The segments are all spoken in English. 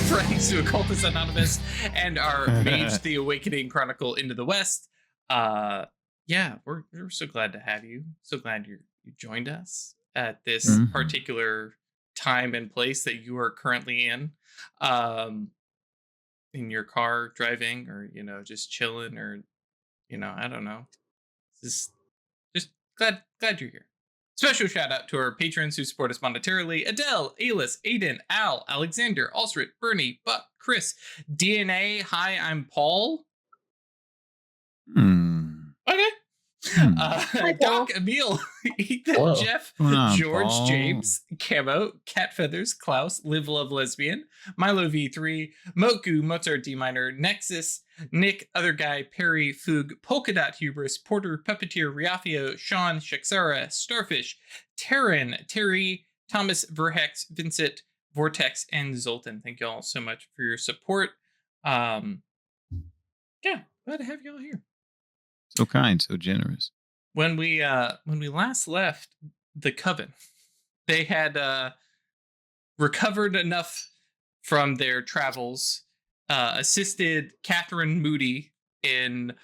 friends to Occultists Anonymous and our Mage the Awakening Chronicle Into the West. Yeah, we're so glad to have you. So glad you joined us at this particular time and place that you are currently in your car driving, or just chilling, or I don't know. Just glad you're here. Special shout out to our patrons who support us monetarily: Adele, Alis, Aiden, Al, Alexander, Alsrit, Bernie, Buck, Chris, DNA. Hi, I'm Paul. Okay. Doc, Emil, Ethan, Hello. Jeff, On, George, Paul? James, Camo, Cat Feathers, Klaus, Live Love Lesbian, Milo V3, Moku, Mozart D minor, Nexus, Nick, Other Guy, Perry, Foog, Polka Dot Hubris, Porter, Puppeteer, Riafio, Sean, Shaxara, Starfish, Terran, Terry, Thomas, Verhex, Vincent, Vortex, and Zoltan. Thank you all so much for your support. Yeah, glad to have you all here. So kind, so generous. When we last left the Coven, they had recovered enough from their travels, assisted Catherine Moody in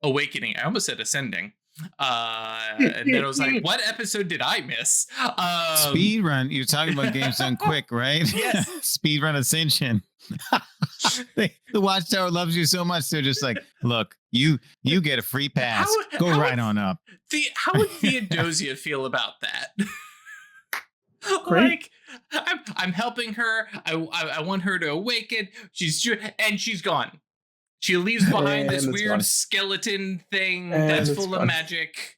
awakening. I almost said ascending. And then I was like, what episode did I miss? Speed run. You're talking about games done quick, right? Yes. Speed run Ascension. The Watchtower loves you so much. They're just like, look, you get a free pass. Go right on up. How would Theodosia feel about that? Great. Like, I'm helping her. I want her to awaken. She's gone. She leaves behind this weird skeleton thing that's full of magic.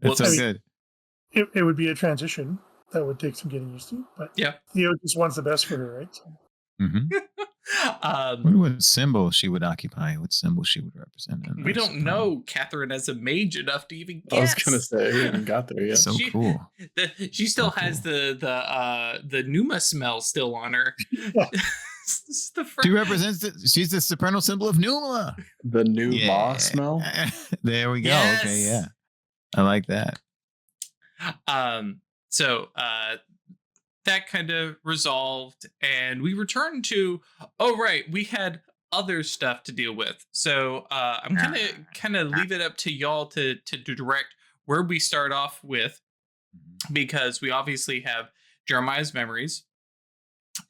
That's so good. It would be a transition that would take some getting used to, but yeah, Theo just wants the best for her, right? So. I wonder what symbol she would occupy, what symbol she would represent. We don't know Catherine as a mage enough to even guess. I was gonna say we haven't got there yet. So cool. She still has the Numa smell still on her. She represents she's the supernal symbol of Numa. The new Ma smell. There we go. Yes. Okay, yeah. I like that. So that kind of resolved, and we returned to, we had other stuff to deal with. So I'm gonna kind of leave it up to y'all to direct where we start off with, because we obviously have Jeremiah's memories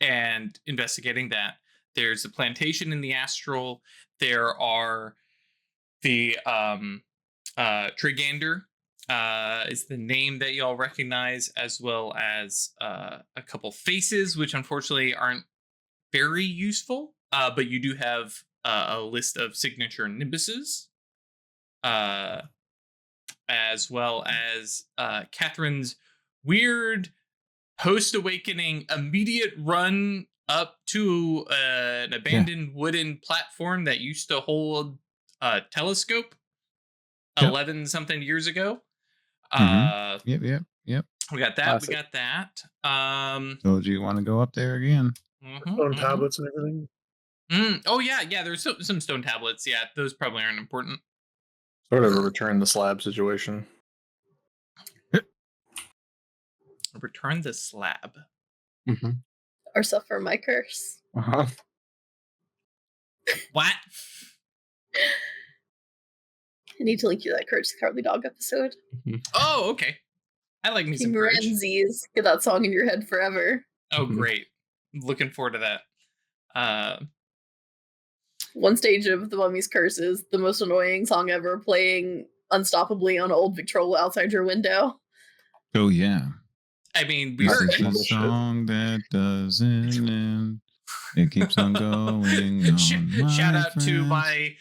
and investigating that. There's the plantation in the astral. There are the Trigander is the name that y'all recognize, as well as a couple faces, which unfortunately aren't very useful, but you do have a list of signature nimbuses, as well as Catherine's weird post-awakening immediate run up to an abandoned wooden platform that used to hold a telescope 11 something years ago. Yep. We got that. Classic. We got that. Told you want to go up there again. Stone tablets and everything. Oh yeah. There's some stone tablets. Yeah, those probably aren't important. Sort of a return the slab situation. Return the slab. Or suffer my curse. What? I need to link you that Courage the Cowardly Dog episode. Oh, okay. I like me some Team Courage. Ramses. Get that song in your head forever. Oh, great. Looking forward to that. One stage of The Mummy's Curse is the most annoying song ever, playing unstoppably on an old Victrola outside your window. Oh, yeah. I mean, This is the song that doesn't end. It keeps on going on. Shout out to my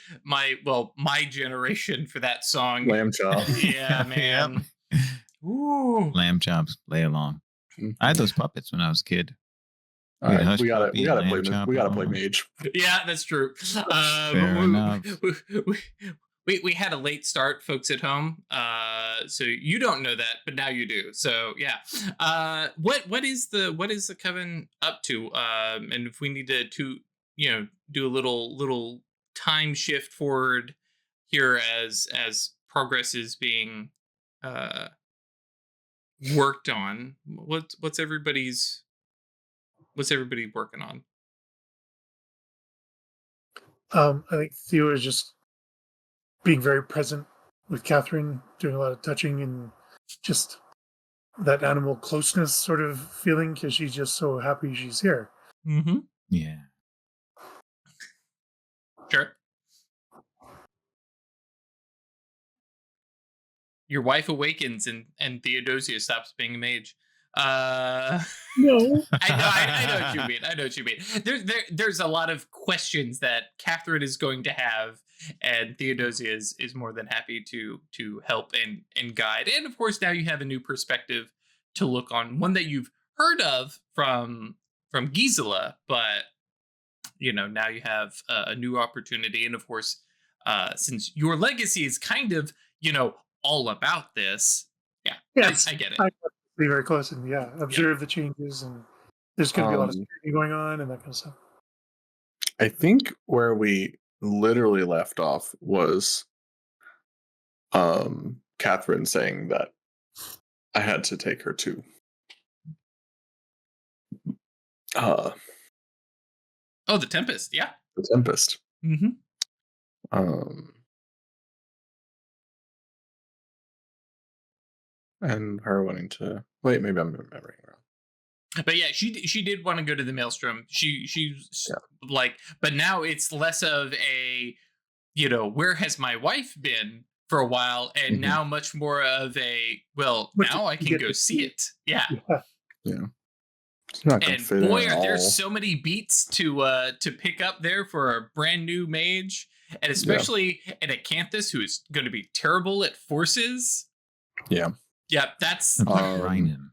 generation for that song. Lamb chop. Yeah, man. Ooh. Lamb chops, play along. I had those puppets when I was a kid. All right, we gotta play mage. Yeah, that's true. Fair enough. We had a late start, folks at home. So you don't know that, but now you do. So yeah. What is the Coven up to? And if we need to do a little time shift forward here as progress is being worked on? What's everybody working on? I think Theo is just being very present with Catherine, doing a lot of touching and just that animal closeness sort of feeling because she's just so happy she's here. Mm-hmm. Yeah. Sure. Your wife awakens and Theodosia stops being a mage. No. I know what you mean. I know what you mean. There's a lot of questions that Catherine is going to have, and Theodosia is more than happy to help and guide. And of course, now you have a new perspective to look on, one that you've heard of from Gisela, but now you have a new opportunity. And of course, since your legacy is kind of all about this, yeah, Yes, I get it. I be very close and observe the changes, and there's going to be a lot of scrutiny going on and that kind of stuff. I think where we literally left off was Catherine saying that I had to take her to the Tempest, yeah. The Tempest. Mm-hmm. And her wanting to wait, maybe I'm remembering wrong. But yeah, she did want to go to the Maelstrom. She's like, but now it's less of a, where has my wife been for a while, and now much more of a, well, now I can go see it. Yeah. It's not gonna fit boy, in are there all. so many beats to pick up there for a brand new mage, and especially an Acanthus who is going to be terrible at forces. Yeah. Yeah, that's him.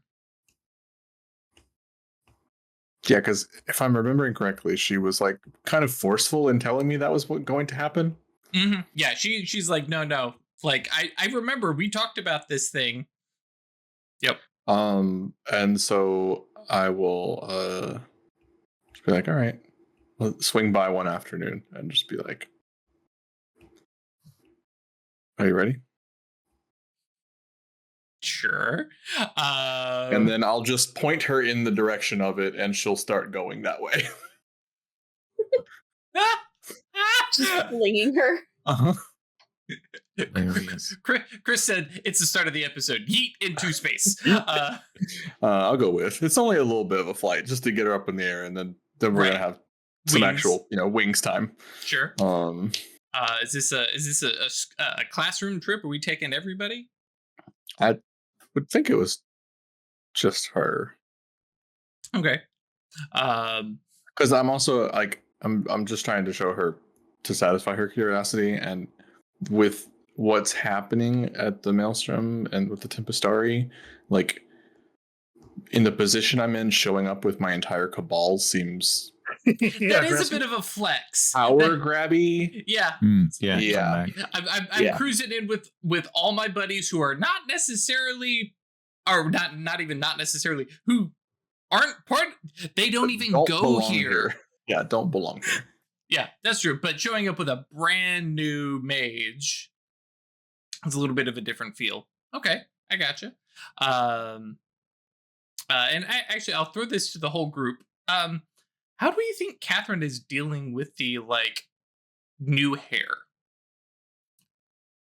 Yeah, because if I'm remembering correctly, she was like kind of forceful in telling me that was what going to happen. Mm-hmm. Yeah, she's like, no. Like, I remember we talked about this thing. Yep. And so I will just be like, all right, we'll swing by one afternoon and just be like, are you ready? Sure. And then I'll just point her in the direction of it, and she'll start going that way. Just flinging her. Uh-huh. Chris said it's the start of the episode. Yeet into space. I'll go with. It's only a little bit of a flight just to get her up in the air, and then we're gonna have some actual, wings time. Sure. Is this a classroom trip? Are we taking everybody? I would think it was just her. Okay. Because I'm also like I'm just trying to show her, to satisfy her curiosity, and with what's happening at the Maelstrom and with the Tempestari, like in the position I'm in, showing up with my entire cabal seems that is a bit of a flex. Power grabby. Yeah. Yeah. I'm cruising in with all my buddies who are not necessarily, or not even necessarily, who aren't part. They don't even go here. Yeah, don't belong here. Yeah, that's true. But showing up with a brand new mage is a little bit of a different feel. Okay, I gotcha. And I'll throw this to the whole group. How do you think Catherine is dealing with the new hair?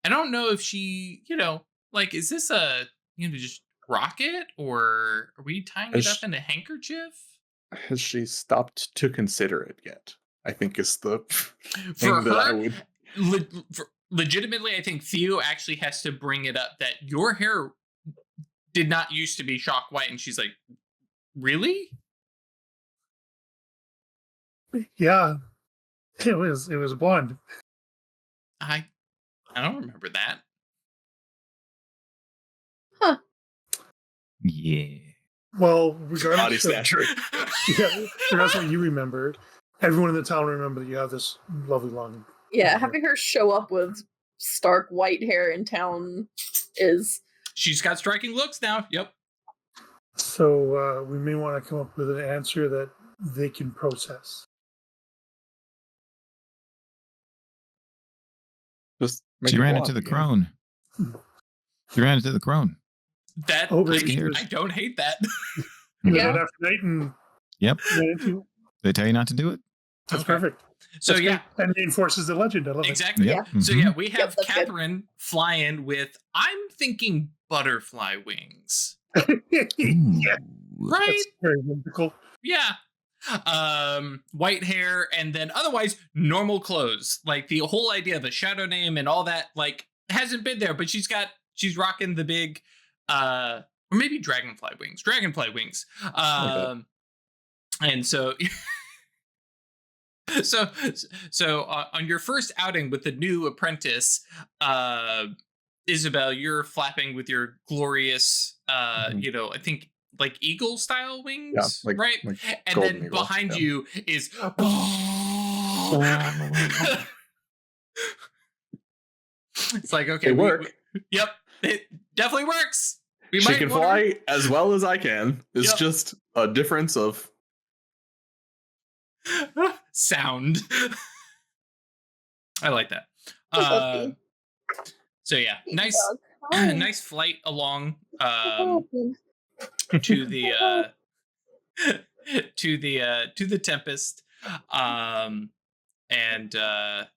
I don't know if she, is this a just rock it, or are we tying it up in a handkerchief? Has she stopped to consider it yet? I think is the for her. I would legitimately, I think Theo actually has to bring it up that your hair did not used to be shock white, and she's like, really? Yeah, it was blonde. I don't remember that. Huh. Yeah. Well, regardless regardless what you remember, everyone in the town remember that you have this lovely long. Yeah, having her show up with stark white hair in town is. She's got striking looks now. Yep. So we may want to come up with an answer that they can process. She ran into the crone. She ran into the crone. That I don't hate that. Night after night and yep. They tell you not to do it. That's perfect. So That's yeah, great. And reinforces the legend. I love exactly. it. Yep. So Mhm. yeah, we have that's Catherine fly in with, I'm thinking butterfly wings. Yeah, Right? that's very whimsical. Yeah. White hair, and then otherwise normal clothes. Like the whole idea of a shadow name and all that, like, hasn't been there, but she's rocking the big or maybe dragonfly wings. And so so on your first outing with the new apprentice, Isabel, you're flapping with your glorious I think like eagle style wings, right? Like and golden then eagle, behind you is it's like, okay, they work. Yep, it definitely works. She can fly as well as I can. It's just a difference of sound. I like that. So yeah, nice flight along to the to the Tempest, and I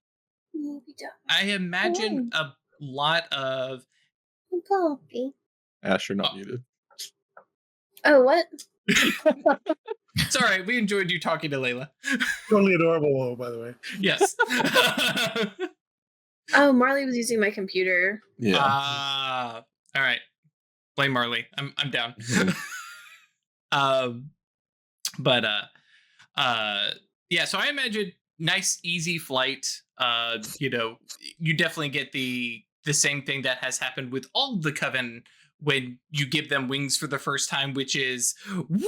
imagine a lot of Ash, you're not muted. Oh, what? It's all right. We enjoyed you talking to Layla. Totally adorable, by the way. Yes. Oh, Marley was using my computer. Yeah. All right. Blame Marley. I'm down. But yeah. So I imagine nice, easy flight. You definitely get the same thing that has happened with all the Coven when you give them wings for the first time, which is woohoo!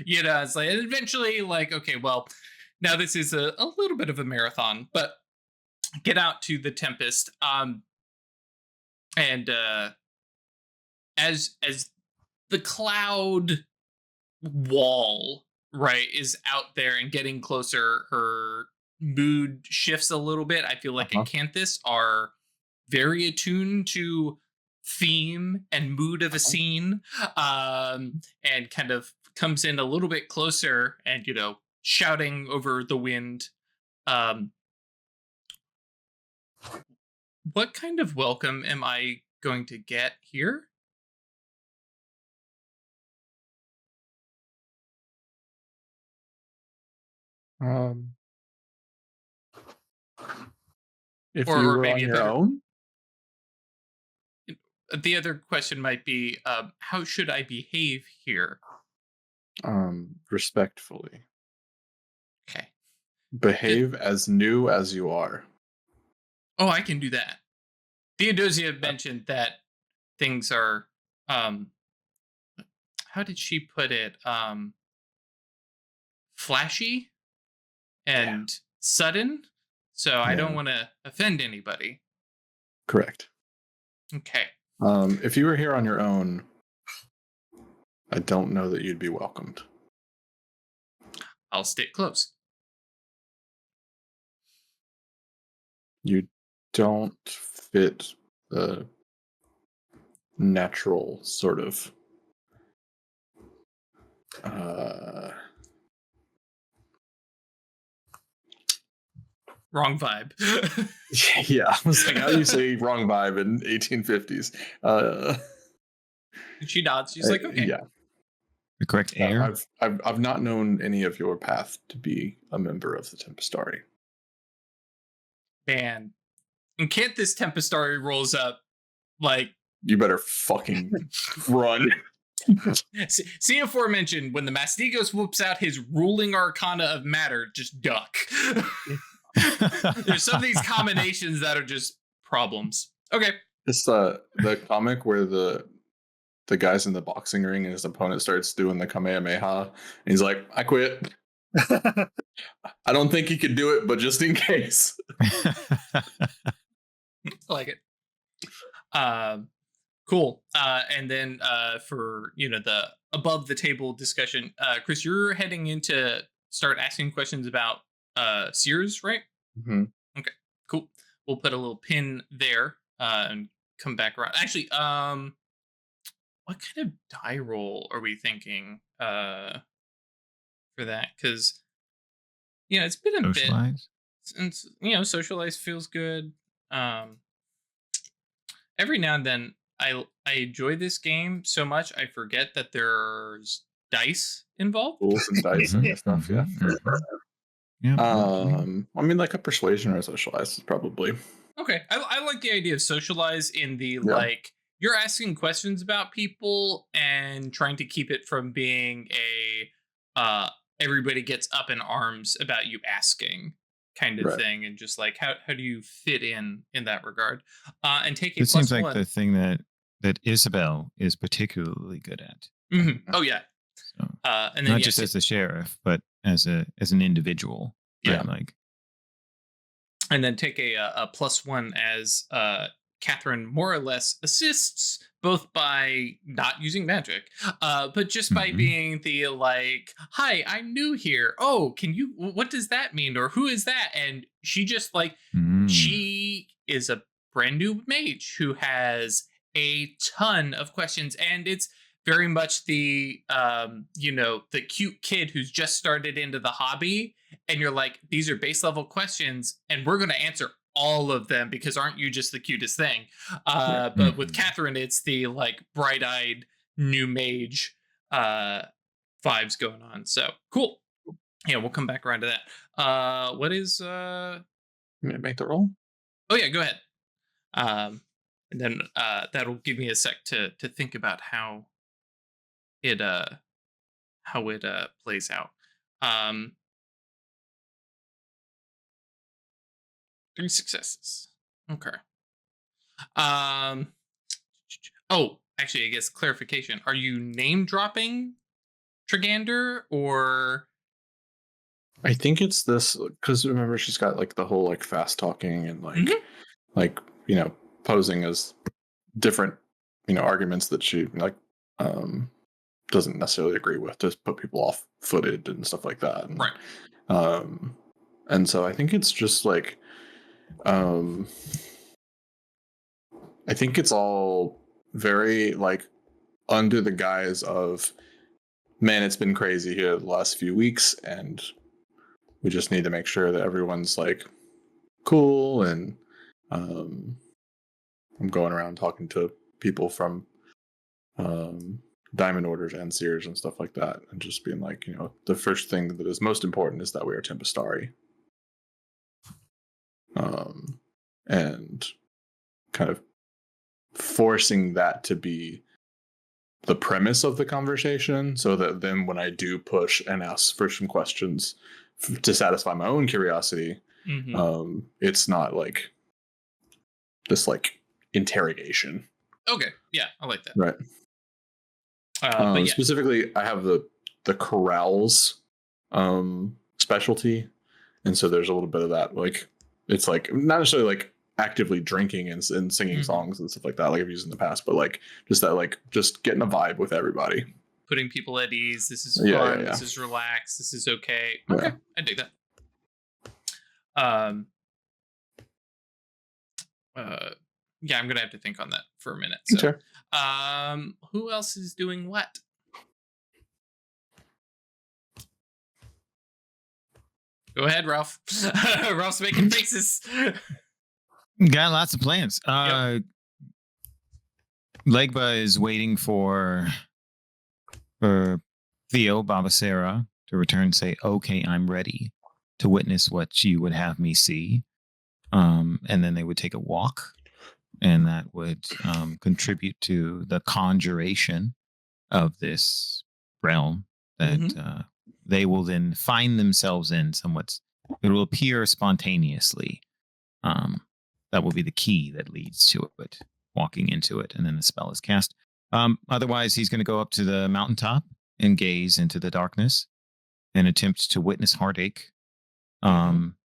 It's like, and eventually, like, okay, well, now this is a little bit of a marathon, but get out to the Tempest, and as the cloud wall, right, is out there and getting closer, her mood shifts a little bit. I feel like Acanthus are very attuned to theme and mood of a scene, and kind of comes in a little bit closer and shouting over the wind. What kind of welcome am I going to get here? If you were on your own? The other question might be, how should I behave here? Respectfully. Okay. Behave as new as you are. Oh, I can do that. Theodosia mentioned that things are, how did she put it? Flashy and sudden. So I don't want to offend anybody. Correct. Okay. If you were here on your own, I don't know that you'd be welcomed. I'll stick close. You don't fit the natural sort of wrong vibe. Yeah, I was like, how do you say wrong vibe in 1850s? She nods. She's like, okay. Yeah. The correct air. I've not known any of your path to be a member of the Tempestari. Man, and can't this Tempestari rolls up, like, you better fucking run. See aforementioned, when the Mastigos whoops out his ruling arcana of matter, just duck. There's some of these combinations that are just problems. Okay. It's the comic where the guy's in the boxing ring and his opponent starts doing the Kamehameha and he's like, I quit. I don't think he could do it, but just in case. I like it. Cool. And then for the above the table discussion, Chris, you're heading in to start asking questions about Sears, right? Mm-hmm. Okay, cool. We'll put a little pin there and come back around. Actually, what kind of die roll are we thinking for that? Because it's been a bit Socialize. since socialize feels good. Um, every now and then, I enjoy this game so much I forget that there's dice involved. Rules and dice and stuff. Yeah. Yeah. I mean, like a persuasion or a socialize is probably. Okay, I like the idea of socialize in the Yeah. like you're asking questions about people and trying to keep it from being a everybody gets up in arms about you asking kind of Right. thing, and just like how do you fit in that regard, and take a It seems like +1. the thing that Isabel is particularly good at. Mhm. Oh yeah, So, and then not just as the sheriff, but as an individual. Yeah. Right? Like, and then take a +1 as Catherine more or less assists both by not using magic, but just by Mhm. being the like, hi, I'm new here. Oh, what does that mean? Or who is that? And she just like, she is a brand new mage who has a ton of questions. And it's very much the, the cute kid who's just started into the hobby. And you're like, these are base level questions, and we're going to answer all of them because aren't you just the cutest thing? But with Catherine, it's the like bright eyed new mage vibes going on. So cool. Yeah, we'll come back around to that. What is Make the roll. Oh yeah, go ahead. And then that'll give me a sec to think about how it plays out. 3 successes. Okay. Oh, actually, I guess clarification. Are you name dropping Trigander or? I think it's this because remember she's got like the whole like fast talking and like like posing as different arguments that she like doesn't necessarily agree with to put people off footed and stuff like that. And, Right. And so I think it's just like I think it's all very like under the guise of, man, it's been crazy here the last few weeks, and we just need to make sure that everyone's like cool. And I'm going around talking to people from Diamond Orders and Sears and stuff like that, and just being like, the first thing that is most important is that we are Tempestari. And kind of forcing that to be the premise of the conversation, so that then when I do push and ask for some questions to satisfy my own curiosity, it's not like this like interrogation. Okay, yeah, I like that. Right. But yeah. Specifically, I have the corrals specialty, and so there's a little bit of that. Like, it's like not necessarily like actively drinking and singing songs and stuff like that, like I've used in the past, but like just that, like just getting a vibe with everybody, putting people at ease. This is fun. This is relaxed. This is okay. Okay, I dig that. Yeah, I'm gonna have to think on that for a minute. So, who else is doing what? Go ahead, Ralph. Ralph's making faces. Got lots of plans. Legba is waiting for Theo Babasera to return and say, okay, I'm ready to witness what you would have me see. And then they would take a walk, and that would contribute to the conjuration of this realm that they will then find themselves in somewhat. It will appear spontaneously. That will be the key that leads to it, walking into it, and then the spell is cast. Otherwise, he's going to go up to the mountaintop and gaze into the darkness and attempt to witness heartache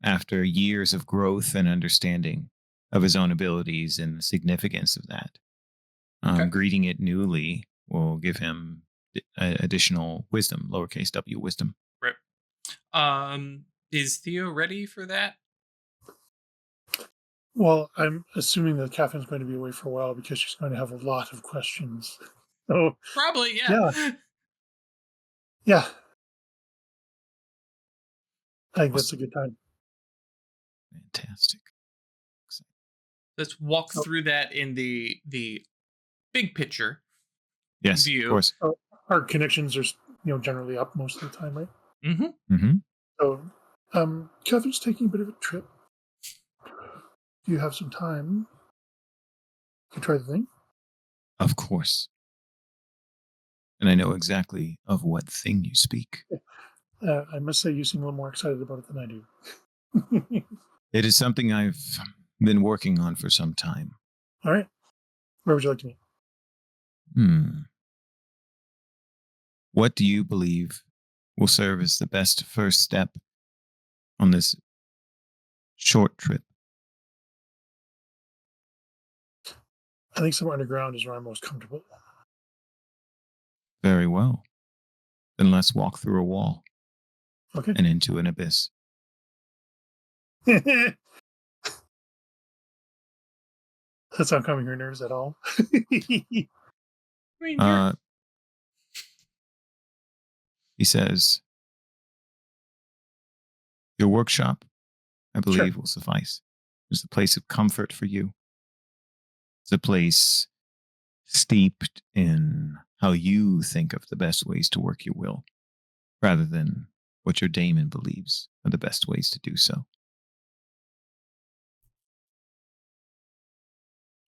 after years of growth and understanding of his own abilities and the significance of that. Greeting it newly will give him additional wisdom, lowercase w wisdom. Right. Is Theo ready for that? Well, I'm assuming that Catherine's going to be away for a while because she's going to have a lot of questions. So Probably, yeah. yeah, I think that's a Awesome. good time. Fantastic. Let's walk Oh. through that in the big picture Yes, view. of course. Our connections are generally up most of the time, right? Mm-hmm. Mm-hmm. So, Catherine's taking a bit of a trip. Do you have some time to try the thing? Of course. And I know exactly of what thing you speak. I must say, you seem a little more excited about it than I do. It is something I've been working on for some time. All right. Where would you like to meet? What do you believe will serve as the best first step on this short trip? I think somewhere underground is where I'm most comfortable. Very well. Then let's walk through a wall Okay. and into an abyss. That's not calming your nerves at all. I mean, you're- He says, your workshop, I believe, will suffice. It's a place of comfort for you. It's a place steeped in how you think of the best ways to work your will, rather than what your daemon believes are the best ways to do so.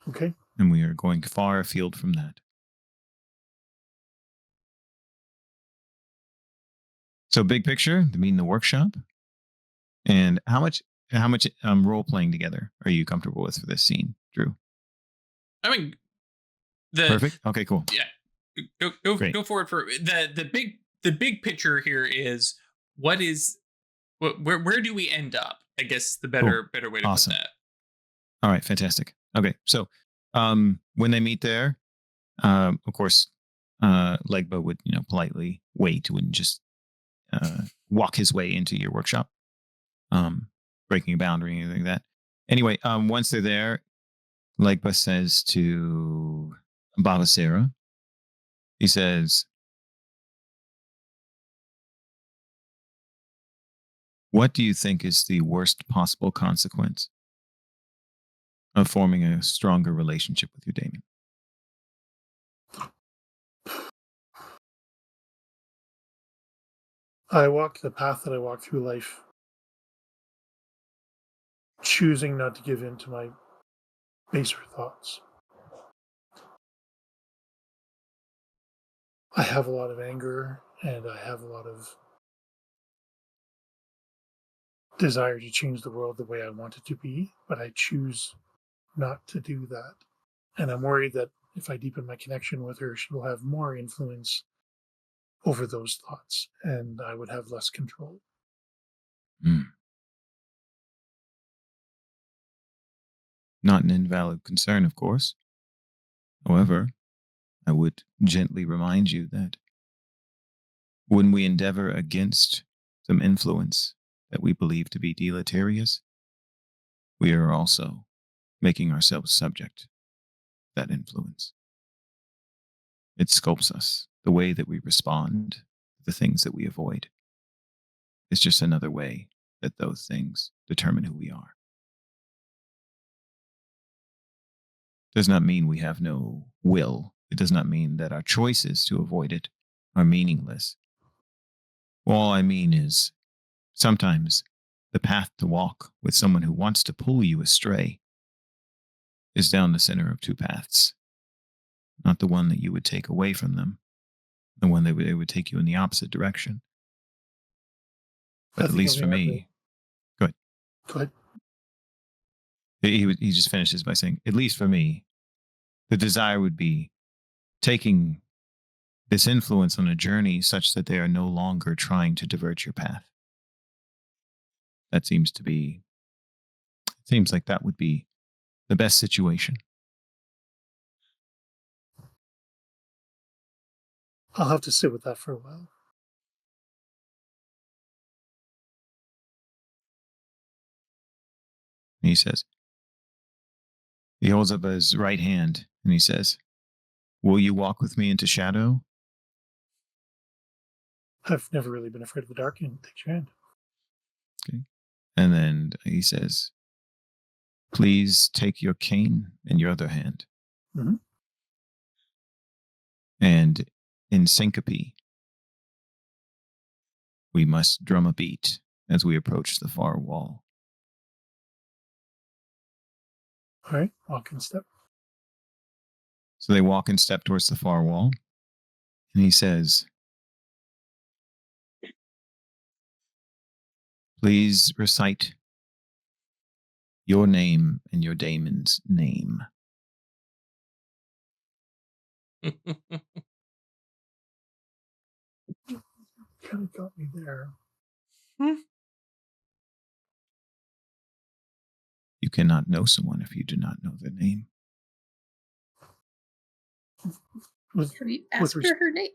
Okay. And we are going far afield from that. So big picture, I mean the workshop. And how much role playing together are you comfortable with for this scene, Drew? I mean, the Perfect. Okay, cool. Yeah, Great. go forward for the big picture here is where do we end up? I guess the better way to Awesome. put that. All right, fantastic. Okay, so when they meet there, of course, Legba would politely wait, wouldn't just walk his way into your workshop, breaking a boundary or anything like that. Anyway, once they're there, Legba says to Babasera, he says, what do you think is the worst possible consequence of forming a stronger relationship with your daemon? I walk the path that I walk through life, choosing not to give in to my baser thoughts. I have a lot of anger and I have a lot of desire to change the world the way I want it to be, but I choose not to do that. And I'm worried that if I deepen my connection with her, she will have more influence over those thoughts and I would have less control. Not an invalid concern, of course. However, I would gently remind you that when we endeavor against some influence that we believe to be deleterious, we are also making ourselves subject to that influence. It sculpts us. The way that we respond to the things that we avoid is just another way that those things determine who we are. Does not mean we have no will. It does not mean that our choices to avoid it are meaningless. All I mean is sometimes the path to walk with someone who wants to pull you astray is down the center of two paths, not the one that you would take away from them, the one that they would take you in the opposite direction. But at least for me, Go ahead. He just finishes by saying, at least for me, the desire would be taking this influence on a journey such that they are no longer trying to divert your path. That seems like that would be the best situation. I'll have to sit with that for a while. And he says, he holds up his right hand and he says, Will you walk with me into shadow? I've never really been afraid of the dark, and take your hand. Okay. And then he says, please take your cane in your other hand. Mhm. And in syncope, we must drum a beat as we approach the far wall. All right, walk in step. So they walk in step towards the far wall. And he says, please recite your name and your daemon's name. Kind of got me there. You cannot know someone if you do not know their name. With, Have you with, asked her her name?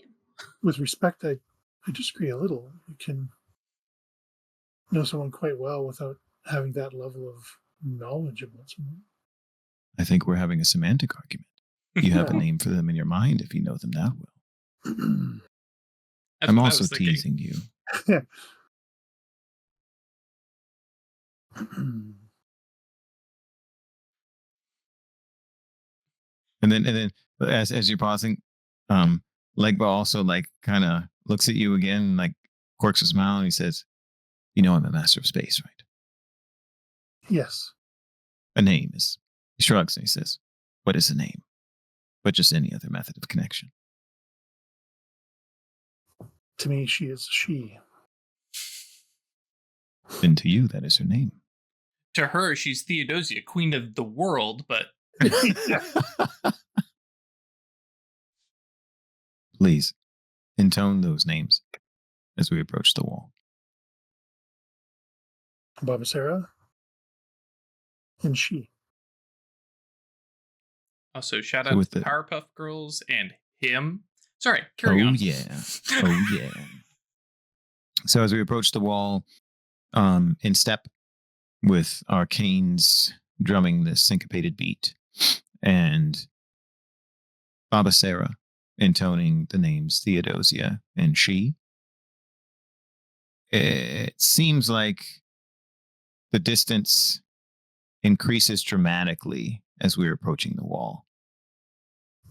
with respect, I disagree a little. You can know someone quite well without having that level of knowledge about someone. I think we're having a semantic argument. You have a Yeah. name for them in your mind if you know them that well. That's I'm what I also was thinking. teasing you. And then as you're pausing, Legba also like kind of looks at you again, like quirks a smile, and he says, you know I'm a master of space, right? Yes. A name is, he shrugs and he says, what is a name? But just any other method of connection. To me, she is she. Then to you, that is her name. To her, she's Theodosia, queen of the world, but Please, intone those names as we approach the wall. Baba Sarah and she. also shout So out with to the the- Powerpuff Girls and him. Sorry, carry on. Yeah. Oh, yeah. So as we approach the wall, in step with our canes drumming this syncopated beat, and Baba Sarah intoning the names Theodosia and she, it seems like the distance increases dramatically as we're approaching the wall.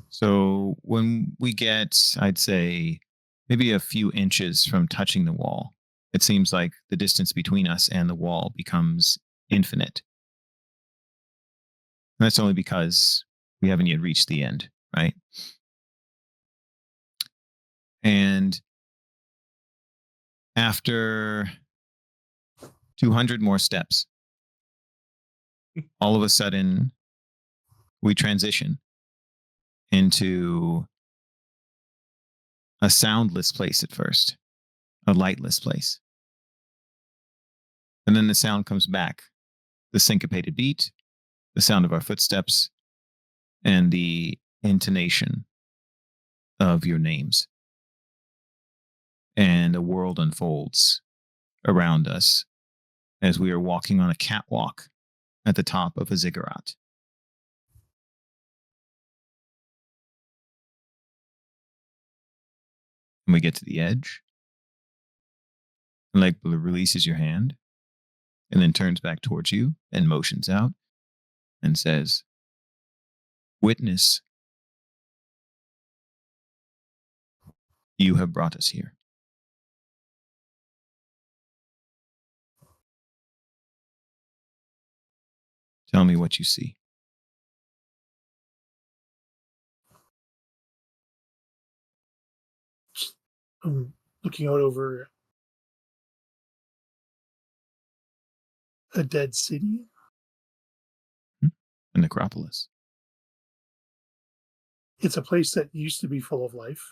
So when we get, I'd say, maybe a few inches from touching the wall, it seems like the distance between us and the wall becomes infinite. And that's only because we haven't yet reached the end, right? And after 200 more steps, all of a sudden, we transition into a soundless place at first, a lightless place. And then the sound comes back, the syncopated beat, the sound of our footsteps, and the intonation of your names. And a world unfolds around us as we are walking on a catwalk at the top of a ziggurat. And we get to the edge. And Legba releases your hand and then turns back towards you and motions out and says, witness, you have brought us here. Tell me what you see. I'm looking out over a dead city. A necropolis. It's a place that used to be full of life.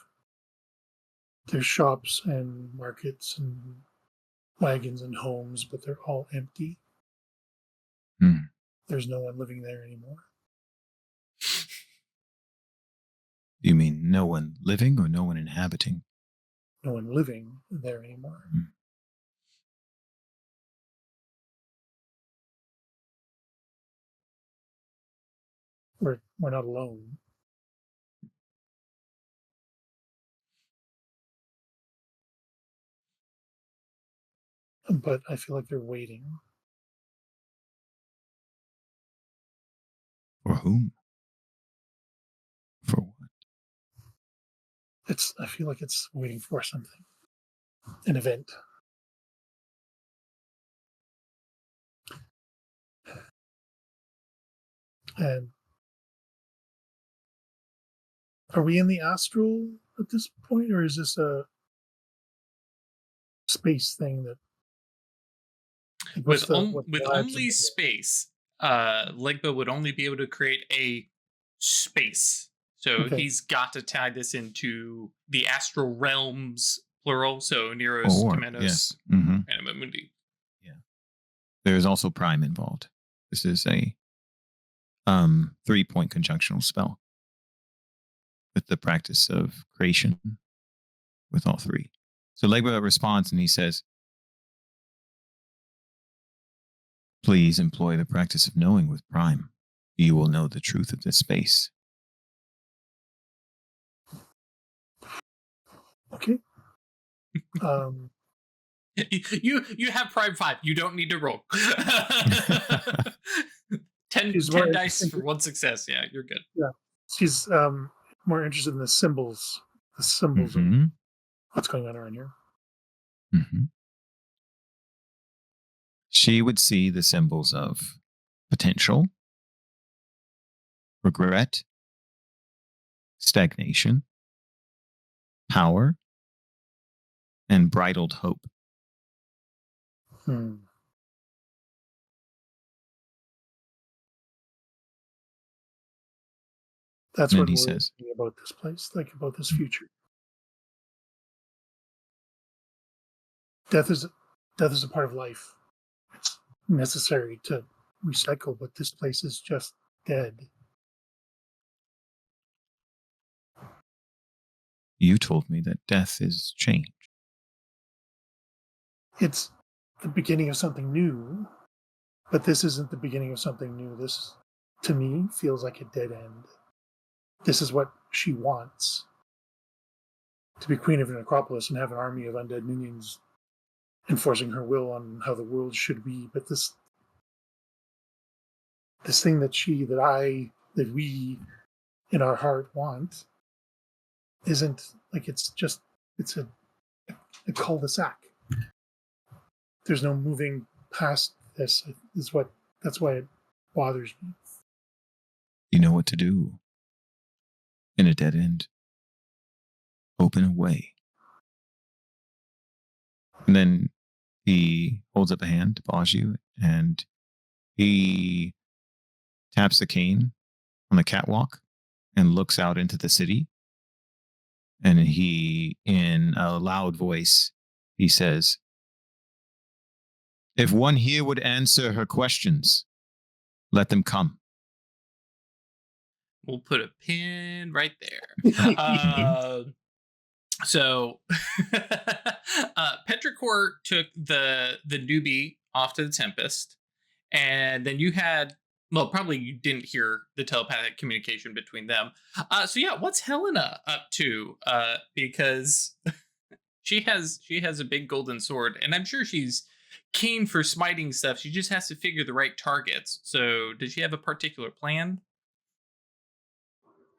There's shops and markets and wagons and homes, but they're all empty. Hmm. There's no one living there anymore. You mean no one living or no one inhabiting? No one living there anymore. We're not alone. but I feel like they're waiting. For whom? For what? I feel like it's waiting for something, an event. And are we in the astral at this point, or is this a space thing that like, With what with vibes only space, Legba would only be able to create a space. So Okay. he's got to tie this into the astral realms, plural. So Neros, Or, Temenos, yes. Mm-hmm. Anima Mundi. There's also Prime involved. This is a 3-point conjunctional spell with the practice of creation with all three. So Legba responds and he says, please employ the practice of knowing with Prime. You will know the truth of this space. Okay. You have Prime 5. You don't need to roll. 10 She's more dice for one success. Yeah, you're good. Yeah. She's more interested in the symbols of Mhm. what's going on around here. Mhm. She would see the symbols of potential, regret, stagnation, power, and bridled hope. Hmm. That's And what he we're says, thinking about this place, like about this future. Death is a part of life. It's necessary to recycle, but this place is just dead. you told me that death is change. It's the beginning of something new, but this isn't the beginning of something new. This, to me, feels like a dead end. This is what she wants, to be queen of an Acropolis and have an army of undead minions enforcing her will on how the world should be. But this thing that we in our heart want isn't like it's a cul-de-sac. There's no moving past this. That's why it bothers me. You know what to do. In a dead end, open a way. And then he holds up a hand to pause you, and he taps the cane on the catwalk and looks out into the city. And he, in a loud voice, he says, if one here would answer her questions, let them come. We'll put a pin right there. So Petrichor took the newbie off to the Tempest, and then you had, well, probably you didn't hear the telepathic communication between them. So yeah, what's Helena up to? Because she has a big golden sword, and I'm sure she's keen for smiting stuff. She just has to figure the right targets. So does she have a particular plan?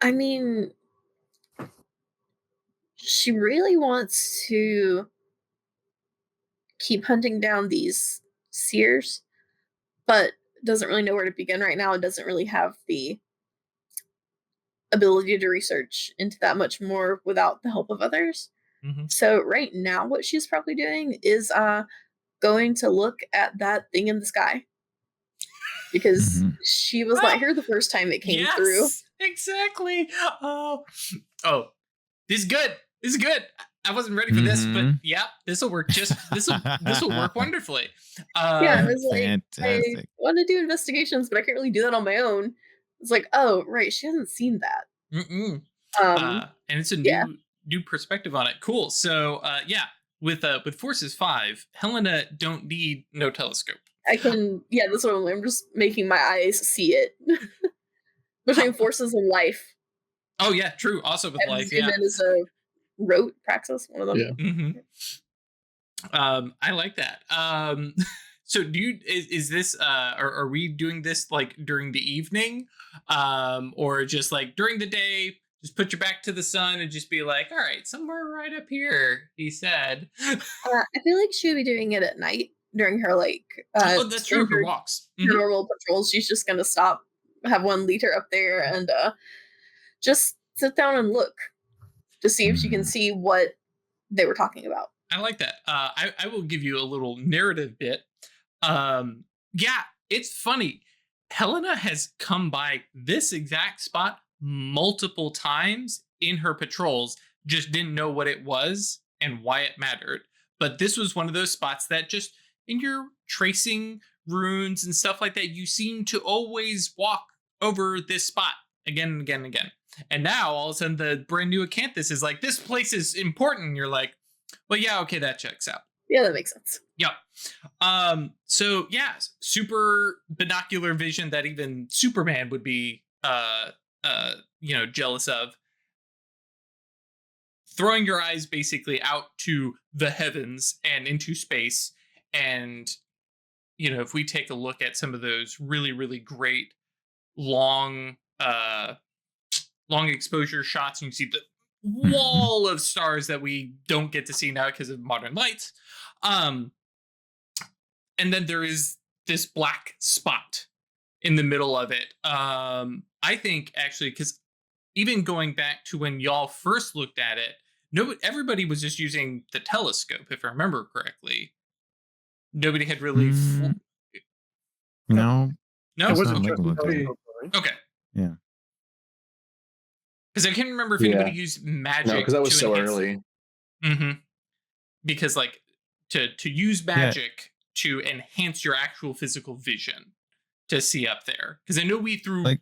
I mean, she really wants to keep hunting down these seers, but doesn't really know where to begin right now and doesn't really have the ability to research into that much more without the help of others. Mm-hmm. So right now what she's probably doing is going to look at that thing in the sky. Because she was not here the first time it came through. Exactly. Oh, this is good. This is good. I wasn't ready for this, but yeah, this will work. This will work wonderfully. Yeah, I was like, fantastic. I want to do investigations, but I can't really do that on my own. It's like, oh, right, she hasn't seen that. And it's a new perspective on it. Cool. So yeah, with Forces 5, Helena don't need no telescope. I can, that's what I'm just making my eyes see it. Between Forces and Life. Oh yeah, true. Also with Life, yeah. And then is a rote praxis, one of them. Yeah. Mm-hmm. I like that. So do you is this are we doing this like during the evening, or just like during the day? Just put your back to the sun and just be like, all right, somewhere right up here, he said. I feel like she would be doing it at night during her Oh, that's true. during Her her, walks. her normal patrols. She's just gonna stop, have one leader up there, and just sit down and look to see if she can Mhm. see what they were talking about. I like that. I will give you a little narrative bit. Yeah, it's funny. Helena has come by this exact spot multiple times in her patrols, just didn't know what it was and why it mattered. But this was one of those spots that just in your tracing runes and stuff like that, you seem to always walk over this spot again and again and again. And now all of a sudden the brand new acanthus is like, this place is important. And you're like, well, yeah, okay, that checks out. Yeah, that makes sense. Yep. So yeah, super binocular vision that even Superman would be jealous of. Throwing your eyes basically out to the heavens and into space. And if we take a look at some of those really, really great long exposure shots, and you see the wall of stars that we don't get to see now because of modern lights. And then there is this black spot in the middle of it. I think actually, because even going back to when y'all first looked at it, everybody was just using the telescope, if I remember correctly. Nobody had really. No, No, It That's wasn't not just legal, the okay. telescope, right? okay. Yeah. Because I can't remember if Yeah. anybody used magic. No, because that was to so enhance- early. Mm-hmm. Because like to use magic to enhance your actual physical vision to see up there. Because I know we threw Like-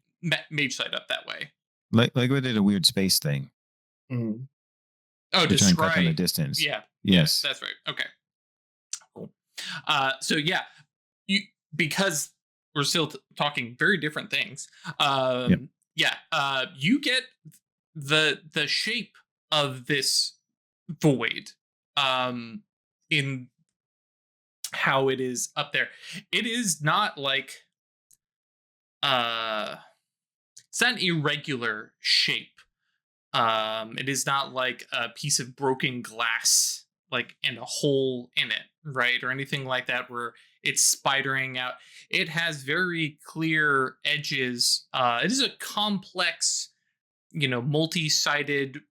mage sight up that way. Like we did a weird space thing Mhm. Oh, to try and cut down the describe. distance. Yeah. Yes. That's right. Okay. Cool. So yeah, because we're still talking very different things. Yeah. You get the shape of this void in how it is up there. It is not like it's not an irregular shape. It is not like a piece of broken glass, like and a hole in it, right? Or anything like that where it's spidering out. It has very clear edges. It is a complex, multi-sided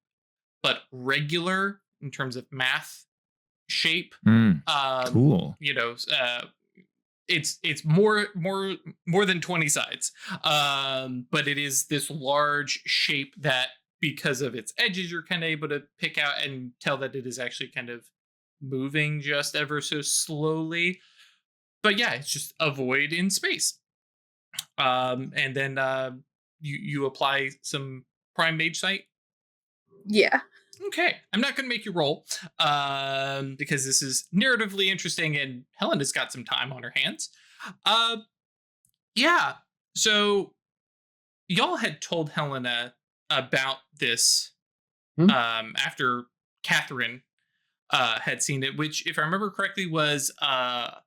but regular in terms of math shape. Cool. It's more than 20 sides, but it is this large shape that, because of its edges, you're kind of able to pick out and tell that it is actually kind of moving just ever so slowly. But yeah, it's just a void in space. And then you apply some prime mage sight. Yeah. Okay, I'm not going to make you roll because this is narratively interesting and Helena's got some time on her hands. Yeah, so y'all had told Helena about this after Catherine had seen it, which, if I remember correctly, was a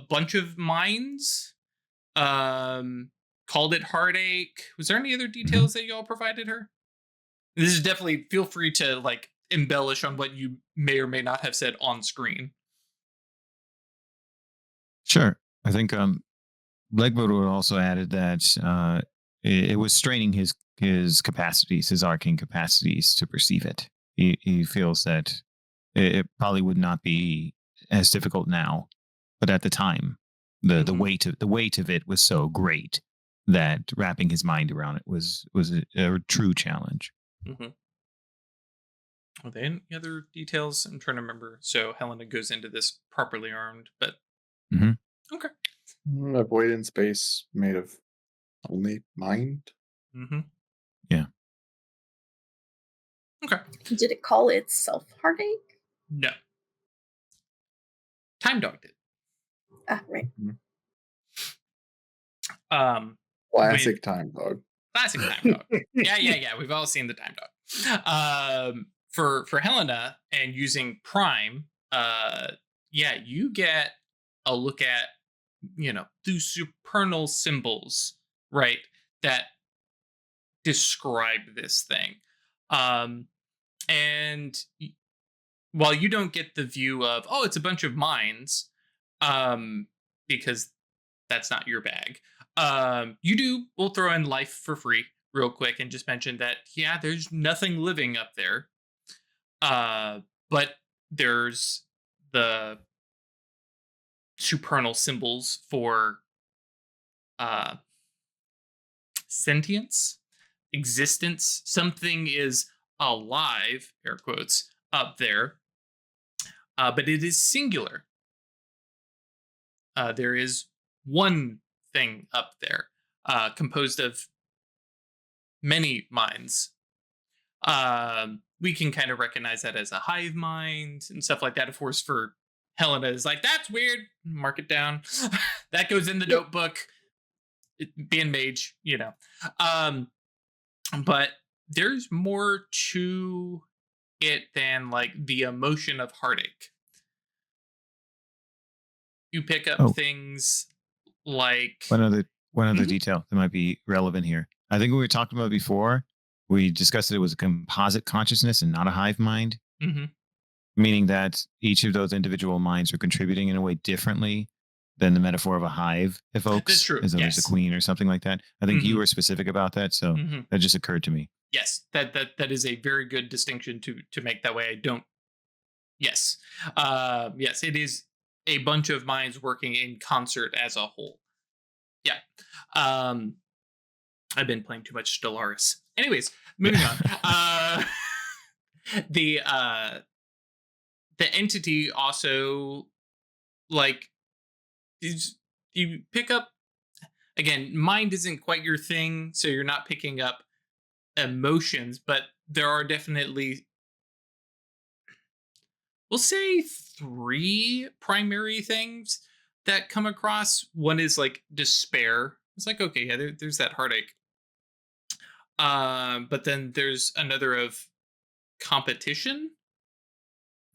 bunch of minds. Called it heartache. Was there any other details that y'all provided her? This is definitely, feel free to like embellish on what you may or may not have said on screen. Sure. I think Blackboard also added that it was straining his capacities, his arcane capacities to perceive it. He feels that it probably would not be as difficult now, but at the time, the weight of it was so great that wrapping his mind around it was a true challenge. Mm-hmm. Are there any other details? I'm trying to remember. So Helena goes into this properly armed, but okay. A void in space made of only mind. Mm-hmm. Yeah. Okay. Did it call itself heartache? No. Time Dog did. Ah, right. Classic Time Dog. Classic Time Dog. Yeah. We've all seen the Time Dog. For Helena and using Prime, you get a look at, the supernal symbols, right, that describe this thing. Um, and while you don't get the view of, oh, it's a bunch of minds, because that's not your bag, we'll throw in life for free real quick and just mention that, yeah, there's nothing living up there. But there's the supernal symbols for uh, sentience, existence. Something is alive, air quotes, up there, but it is singular. There is one thing up there, composed of many minds. We can kind of recognize that as a hive mind and stuff like that. Of course, for Helena is like, that's weird. Mark it down. That goes in the notebook. Being mage, but there's more to it than like the emotion of heartache. You pick up things like one other detail that might be relevant here. I think we were talking about before. We discussed that it was a composite consciousness and not a hive mind, meaning that each of those individual minds are contributing in a way differently than the metaphor of a hive evokes. That's true. As though there's a queen or something like that. I think you were specific about that, so that just occurred to me. Yes, that is a very good distinction to make that way. I don't. Yes, yes, it is a bunch of minds working in concert as a whole. Yeah. I've been playing too much Stellaris. Anyways, moving on. The entity also, like, you pick up, again, mind isn't quite your thing, so you're not picking up emotions, but there are definitely, we'll say, 3 primary things that come across. One is like despair. It's like, okay, yeah, there's that heartache. But then there's another of competition,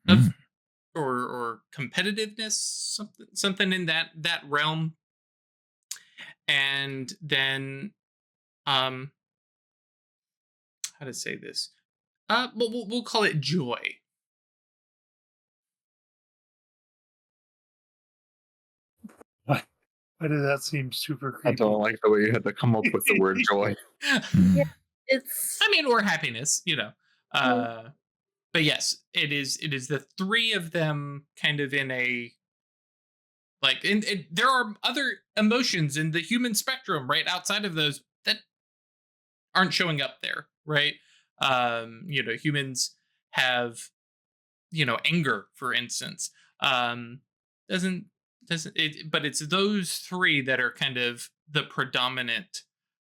of or competitiveness, something in that realm. And then how to say this? We'll call it joy. Why did that seem super creepy? I don't like the way you had to come up with the word joy. Yeah, it's. I mean, or happiness, but yes, it is the 3 of them kind of in a, like, and there are other emotions in the human spectrum right outside of those that aren't showing up there, right? Humans have, anger, for instance. Doesn't it? But it's those 3 that are kind of the predominant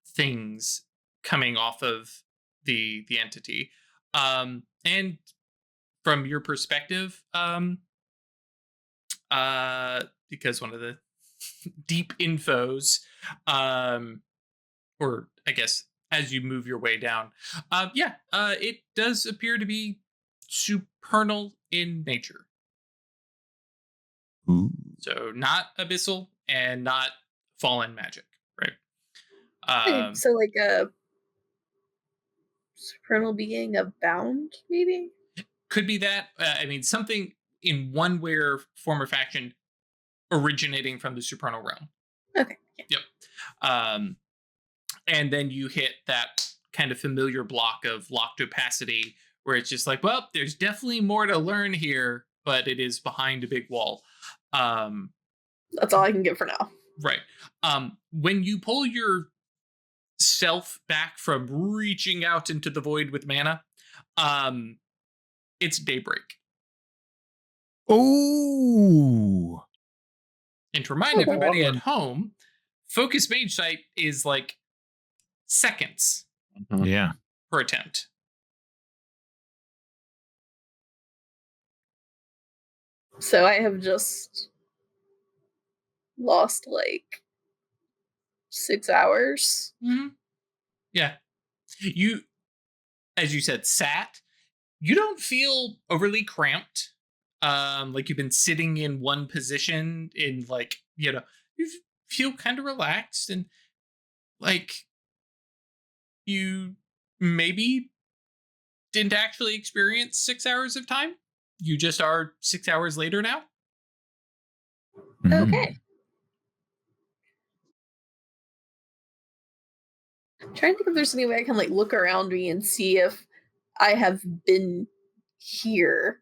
things coming off of the entity. And from your perspective, because one of the deep infos, or I guess as you move your way down, it does appear to be supernal in nature. Ooh. So not abyssal and not fallen magic, right? So like a supernal being of bound, maybe? Could be that. I mean, something in one way or form or faction originating from the supernal realm. Okay. Yeah. Yep. And then you hit that kind of familiar block of locked opacity, where it's just like, well, there's definitely more to learn here, but it is behind a big wall. That's all I can get for now. Right. When you pull your self back from reaching out into the void with mana, it's daybreak. Oh. And to remind everybody at home, focus mage sight is like seconds Yeah. per attempt. So I have just lost like 6 hours. Yeah. You, as you said, sat. You don't feel overly cramped. like you've been sitting in one position in like, you feel kind of relaxed, and like you maybe didn't actually experience 6 hours of time. You just are 6 hours later now. Okay. I'm trying to think if there's any way I can like look around me and see if I have been here.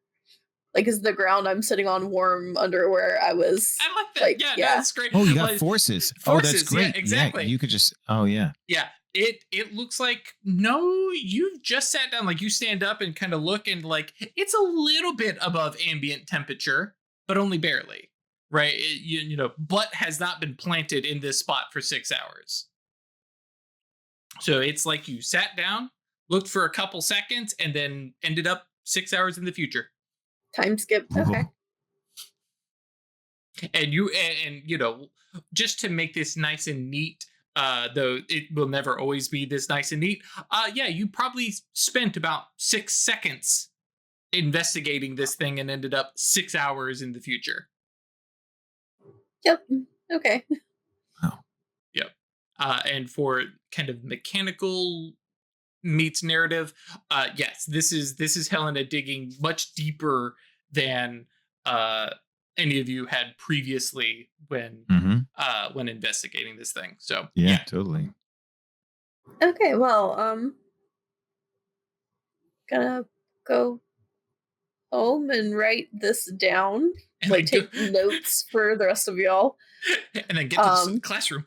Like, is the ground I'm sitting on warm under where I was? I like that. Like, Yeah, no, yeah. that's great. Oh, you got Like, forces. Oh, that's forces, yeah, great. exactly. Yeah, you could just. Oh, yeah. Yeah, it looks like no, you've just sat down. Like you stand up and kind of look, and like it's a little bit above ambient temperature, but only barely. Right? Butt has not been planted in this spot for 6 hours. So it's like you sat down, looked for a couple seconds, and then ended up 6 hours in the future. Time skip. Okay. And just to make this nice and neat, though it will never always be this nice and neat, yeah, you probably spent about 6 seconds investigating this thing and ended up 6 hours in the future. Yep. Okay. Yep. And for kind of mechanical meets narrative, yes, this is Helena digging much deeper than any of you had previously when investigating this thing. So Yeah, totally. Okay, well, gonna go home and write this down. And Like then take notes for the rest of y'all. and then get to the classroom.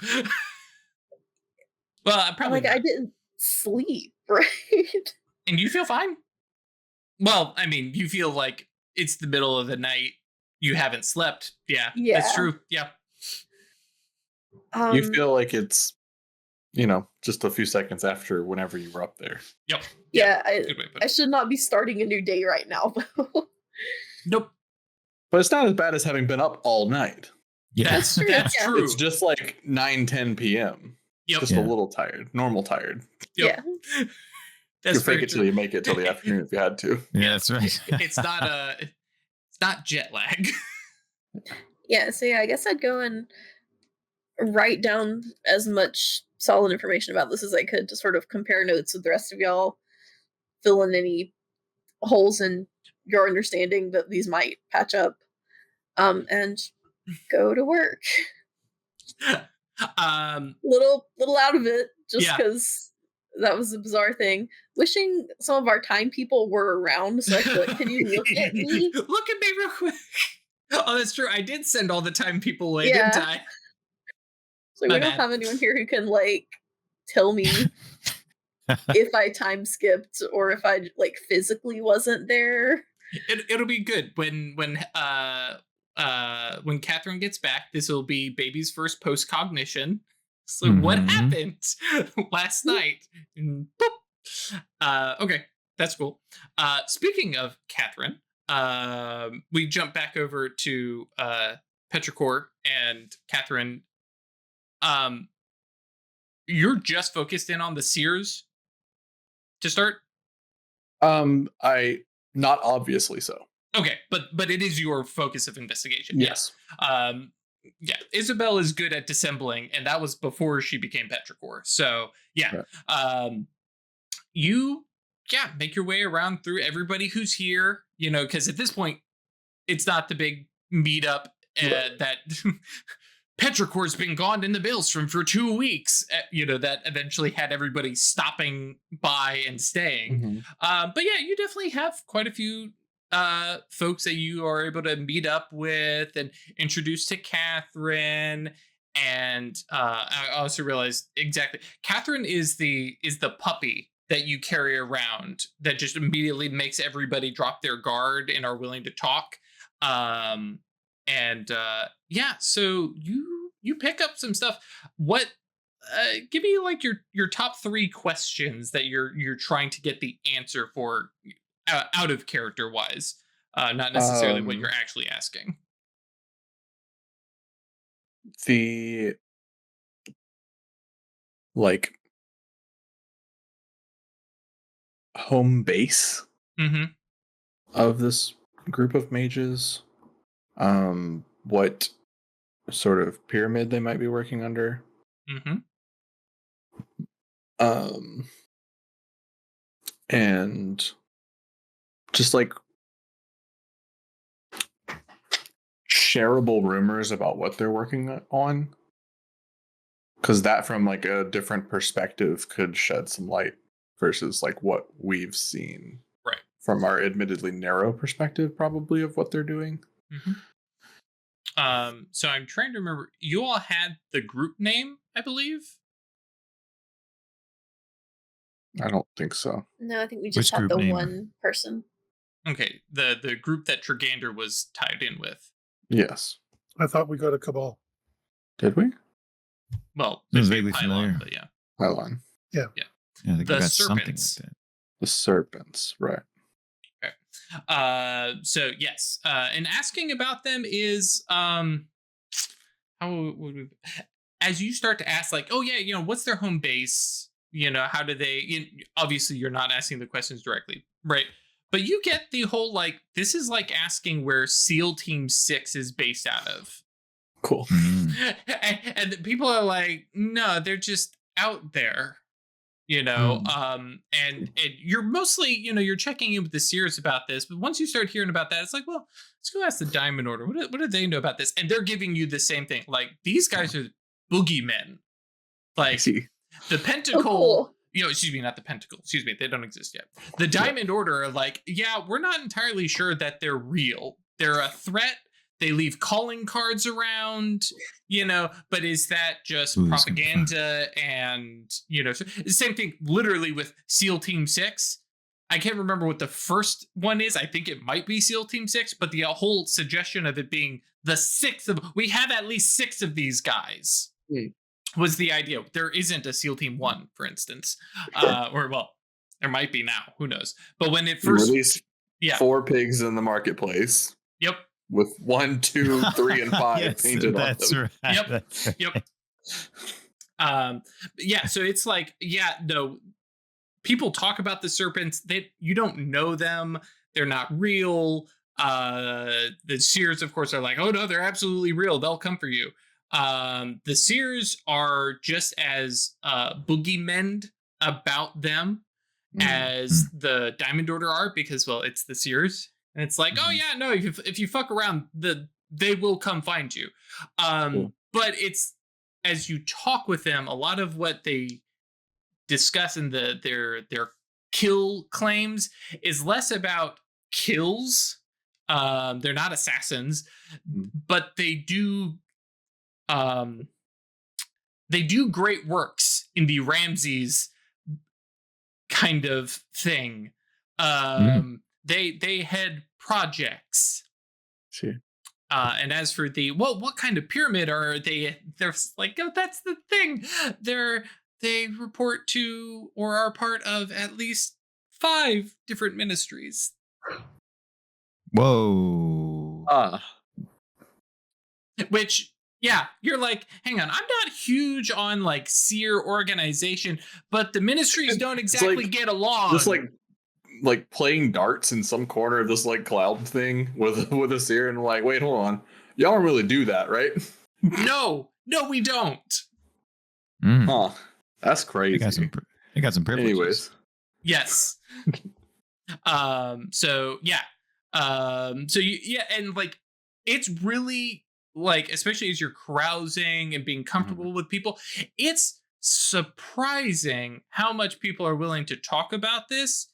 Well, I probably like not. I didn't sleep, right? And you feel fine? Well, I mean, you feel like it's the middle of the night. You haven't slept. Yeah, that's true. Yeah. You feel like it's, just a few seconds after whenever you were up there. Yep. Yeah, Good way to put I it. should not be starting a new day right now. Nope. But it's not as bad as having been up all night. Yeah. That's true. It's just like 9-10 p.m. Yep. Just a little tired. Normal tired. Yep. Yeah. That's you fake it till you make it till the afternoon if you had to. Yeah, that's right. It's not jet lag. Yeah, so yeah, I guess I'd go and write down as much solid information about this as I could to sort of compare notes with the rest of y'all, fill in any holes in your understanding that these might patch up, and go to work. Little out of it just because that was a bizarre thing. Wishing some of our time people were around so I could, can you look at me? Look at me real quick. Oh, that's true. I did send all the time people away, didn't I? So we don't have anyone here who can like tell me if I time skipped or if I like physically wasn't there. It'll be good when Catherine gets back. This will be baby's first post cognition. So what happened last night? And boop. Okay, that's cool. Speaking of Catherine, we jump back over to Petrichor and Catherine. You're just focused in on the seers to start. I not obviously so. Okay, but it is your focus of investigation. Yes. Yeah, Isabel is good at dissembling, and that was before she became Petrichor. So yeah, right. You make your way around through everybody who's here. Because at this point, it's not the big meetup that Petrichor's been gone in the Maelstrom for 2 weeks. That eventually had everybody stopping by and staying. But yeah, you definitely have quite a few folks that you are able to meet up with and introduce to Catherine. And I also realized exactly Catherine is the puppy that you carry around that just immediately makes everybody drop their guard and are willing to talk. So you pick up some stuff. What give me like your top 3 questions that you're trying to get the answer for out of character wise, not necessarily what you're actually asking. The home base of this group of mages, what sort of pyramid they might be working under, Mm-hmm. and just like shareable rumors about what they're working on, because that from like a different perspective could shed some light versus like what we've seen Right. from our admittedly narrow perspective, probably, of what they're doing. Mm-hmm. So I'm trying to remember. You all had the group name, I believe. I don't think so. No, I think we Which just had group the name? one person. Okay, the group that Trigander was tied in with. Yes. I thought we got a cabal. Did we? Well, It was it'd be a vaguely pylon, familiar. but yeah. Pylon. Yeah, I think The we got something serpents. with that. The serpents, right. So yes, and asking about them is how would we, as you start to ask, like, oh yeah, what's their home base, how do they, obviously you're not asking the questions directly, right? But you get the whole, like, this is like asking where SEAL Team 6 is based out of. Cool. And people are like, no, they're just out there. And you're mostly, you're checking in with the Seers about this, but once you start hearing about that, it's like, well, let's go ask the Diamond Order. What do they know about this? And they're giving you the same thing. Like, these guys are boogeymen. Like, the Pentacle, cool. Excuse me, not the Pentacle. Excuse me, they don't exist yet. The Diamond Order are like, yeah, we're not entirely sure that they're real. They're a threat. They leave calling cards around, but is that just propaganda? And, same thing literally with SEAL Team 6. I can't remember what the first one is. I think it might be SEAL Team 6, but the whole suggestion of it being the sixth of, we have at least 6 of these guys was the idea. There isn't a SEAL Team 1, for instance, or well, there might be now, who knows? But when it first released 4 pigs in the marketplace. Yep. With 1, 2, 3, and 5 yes, painted on them. Right. Yep. That's right. Yep. So it's like, no, people talk about the serpents. You don't know them. They're not real. The Seers, of course, are like, oh no, they're absolutely real. They'll come for you. The Seers are just as boogeymen about them as the Diamond Order are, because, well, it's the Seers. And it's like, oh yeah, no, if you fuck around, they will come find you. But it's, as you talk with them, a lot of what they discuss in their kill claims is less about kills. They're not assassins, but they do great works in the Ramses kind of thing. They head projects. Sure. And as for what kind of pyramid are they? They're like, oh, that's the thing. They report to or are part of at least 5 different ministries. Whoa. Which, yeah, you're like, hang on, I'm not huge on like seer organization, but the ministries don't exactly get along. Just like playing darts in some corner of this like cloud thing with a seer, and like, wait, hold on, y'all don't really do that, right? No, we don't. Huh? That's crazy. They got some privileges. Anyways, yes. So yeah. And like, it's really like, especially as you're carousing and being comfortable with people, it's surprising how much people are willing to talk about this.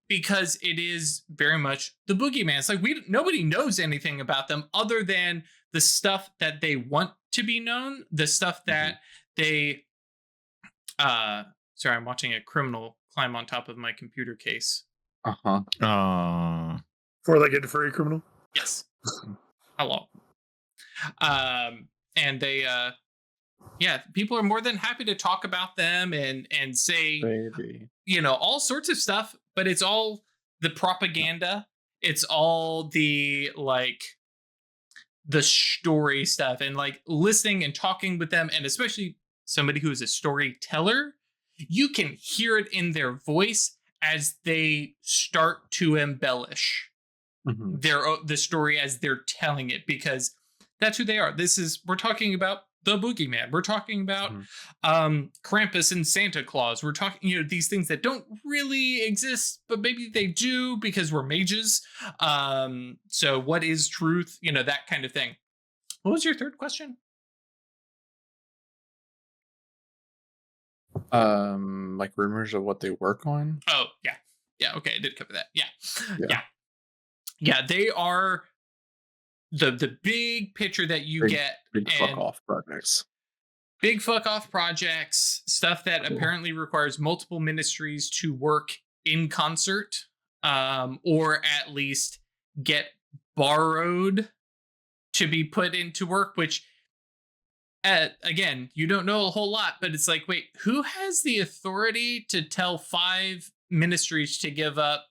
Because it is very much the boogeyman. It's like nobody knows anything about them other than the stuff that they want to be known, the stuff that they sorry, I'm watching a criminal climb on top of my computer case. Four-legged furry criminal. Yes. Hello. And they people are more than happy to talk about them and say all sorts of stuff, but it's all the propaganda. It's all the like the story stuff, and like listening and talking with them, and especially somebody who is a storyteller, you can hear it in their voice as they start to embellish. the story as they're telling it, because that's who they are. We're talking about the boogeyman. We're talking about Krampus and Santa Claus. We're talking, these things that don't really exist, but maybe they do because we're mages. So what is truth? That kind of thing. What was your third question? Like rumors of what they work on. Oh, yeah. Yeah, okay, I did cover that. Yeah. They are the big picture that you get. Big fuck off projects. Big fuck off projects, stuff that apparently requires multiple ministries to work in concert, or at least get borrowed to be put into work, which, again, you don't know a whole lot, but it's like, wait, who has the authority to tell 5 ministries to give up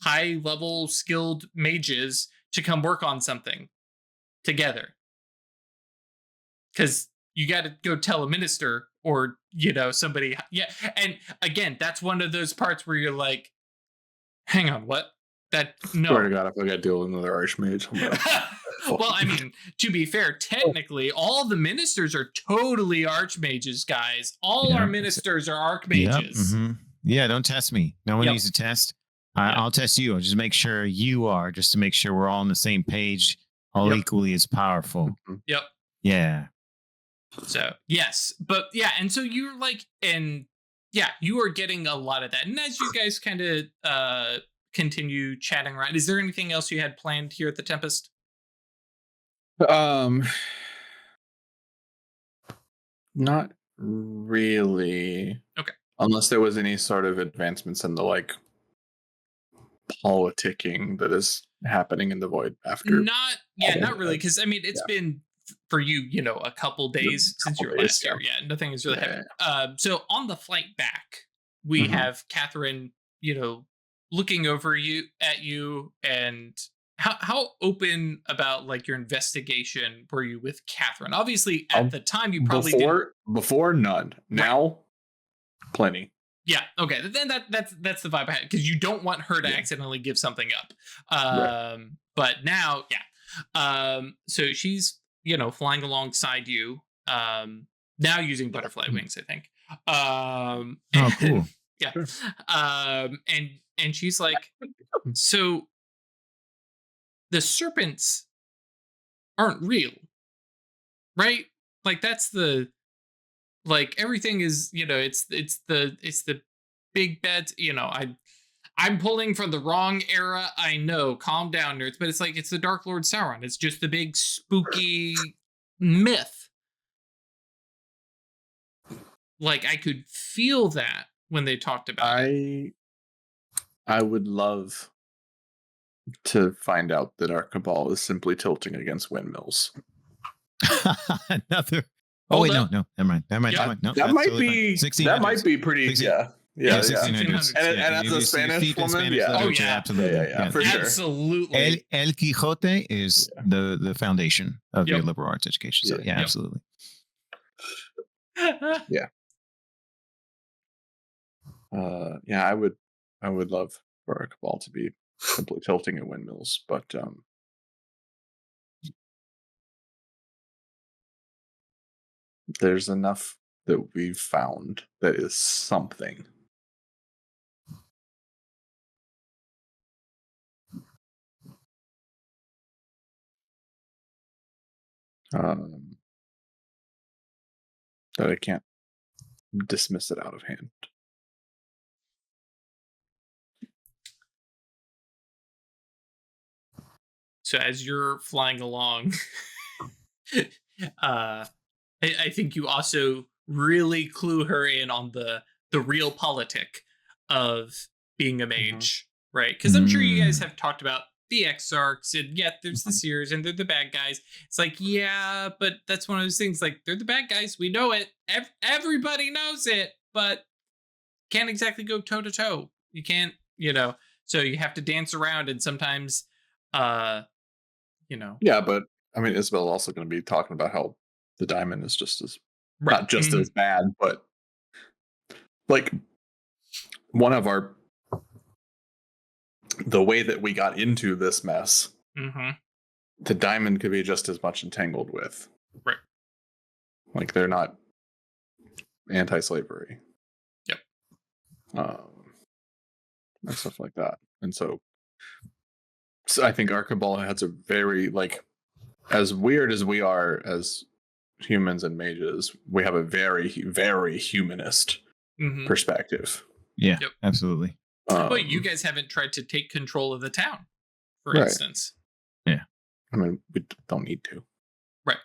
high-level skilled mages to come work on something together? Because you got to go tell a minister or, somebody. Yeah. And again, that's one of those parts where you're like, hang on, what? No. Swear to God, I feel like I deal with another archmage. Well, I mean, to be fair, technically, all the ministers are totally archmages, guys. All our ministers are archmages. Yep. Yeah, don't test me. No one needs to test. I'll test you. I'll just make sure you are, just to make sure we're all on the same page, all equally as powerful. Yep. Yeah. So, yes. But yeah, and so you're like, and yeah, you are getting a lot of that. And as you guys kind of continue chatting around, is there anything else you had planned here at the Tempest? Not really. Okay. Unless there was any sort of advancements in the like politicking that is happening in the void after. Not really, because I mean it's been for you, a couple days since your last year. Yeah, nothing is really happening. So on the flight back, we have Catherine, looking over at you, and how open about like your investigation were you with Catherine? Obviously, at the time you probably before none. Now, plenty. Yeah. Okay. Then that's the vibe I had, because you don't want her to accidentally give something up. But now, so she's flying alongside you. Now using butterfly wings, I think. Oh, cool. Yeah. And she's like, so the serpents aren't real, right? Like that's like everything is, it's the big beds, I'm pulling from the wrong era. I know, calm down, nerds, but it's like, it's the Dark Lord Sauron. It's just the big spooky myth. Like I could feel that when they talked about it. I would love to find out that our cabal is simply tilting against windmills. Another. Oh wait, no, never mind. Yeah. No, that might be. That might be pretty. 16, yeah. 1600s. And as a Spanish woman, absolutely. Yeah, for sure. Absolutely. El Quijote is the foundation of your liberal arts education. So absolutely. Yeah. I would love for our cabal to be simply tilting at windmills, but there's enough that we've found that is something. That I can't dismiss it out of hand. So as you're flying along, I think you also really clue her in on the real politic of being a mage, right? Because I'm sure you guys have talked about the Exarchs, and there's the Seers, and they're the bad guys. It's like, but that's one of those things. Like, they're the bad guys. We know it. Everybody knows it, but can't exactly go toe to toe. You can't, So you have to dance around, and sometimes, Yeah, but I mean, Isabel's also going to be talking about how the diamond is just as not just as bad, but like one of our the way that we got into this mess, Mm-hmm. the diamond could be just as much entangled with. Right. Like they're not anti-slavery. Yep. And stuff like that. And so I think Archibald has a very, like, as weird as we are as humans and mages, we have a very, very humanist Mm-hmm. perspective. Yeah, Yep. absolutely. Well, you guys haven't tried to take control of the town, for Right. instance. I mean, we don't need to. Right.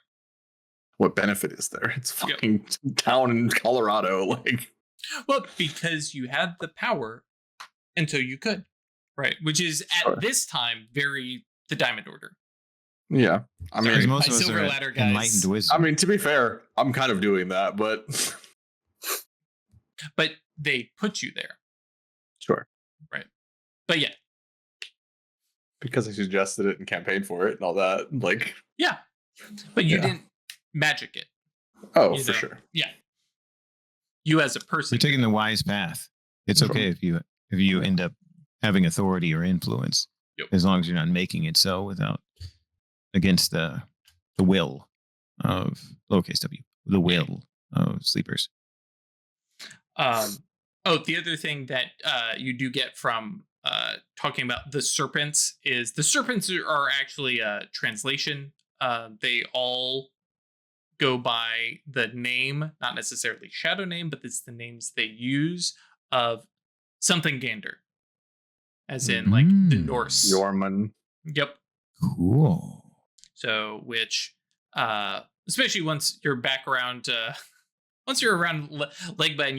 What benefit is there? It's fucking town in Colorado. Like, Well, because you had the power until you could, right? Which is at this time very the Diamond Order. yeah. I Sorry, mean, most my of us Silver are Ladder guys. enlightened wisdom. I mean, to be fair, I'm kind of doing that, but But they put you there. sure. But yeah, Because I suggested it and campaigned for it and all that. Like, yeah. But you Yeah. didn't magic it. oh, You for know. sure. Yeah. You as a person. You're taking the wise path. It's Sure. okay if you end up having authority or influence, Yep. as long as you're not making it so without against the will of lowercase w, the will of sleepers. The other thing that you do get from talking about the serpents is the serpents are actually a translation. They all go by the name, not necessarily shadow name, but it's the names they use of something gander, as in like the Norse. Yorman. Yep. Cool. So, which, especially once you're back around, once you're around Legba and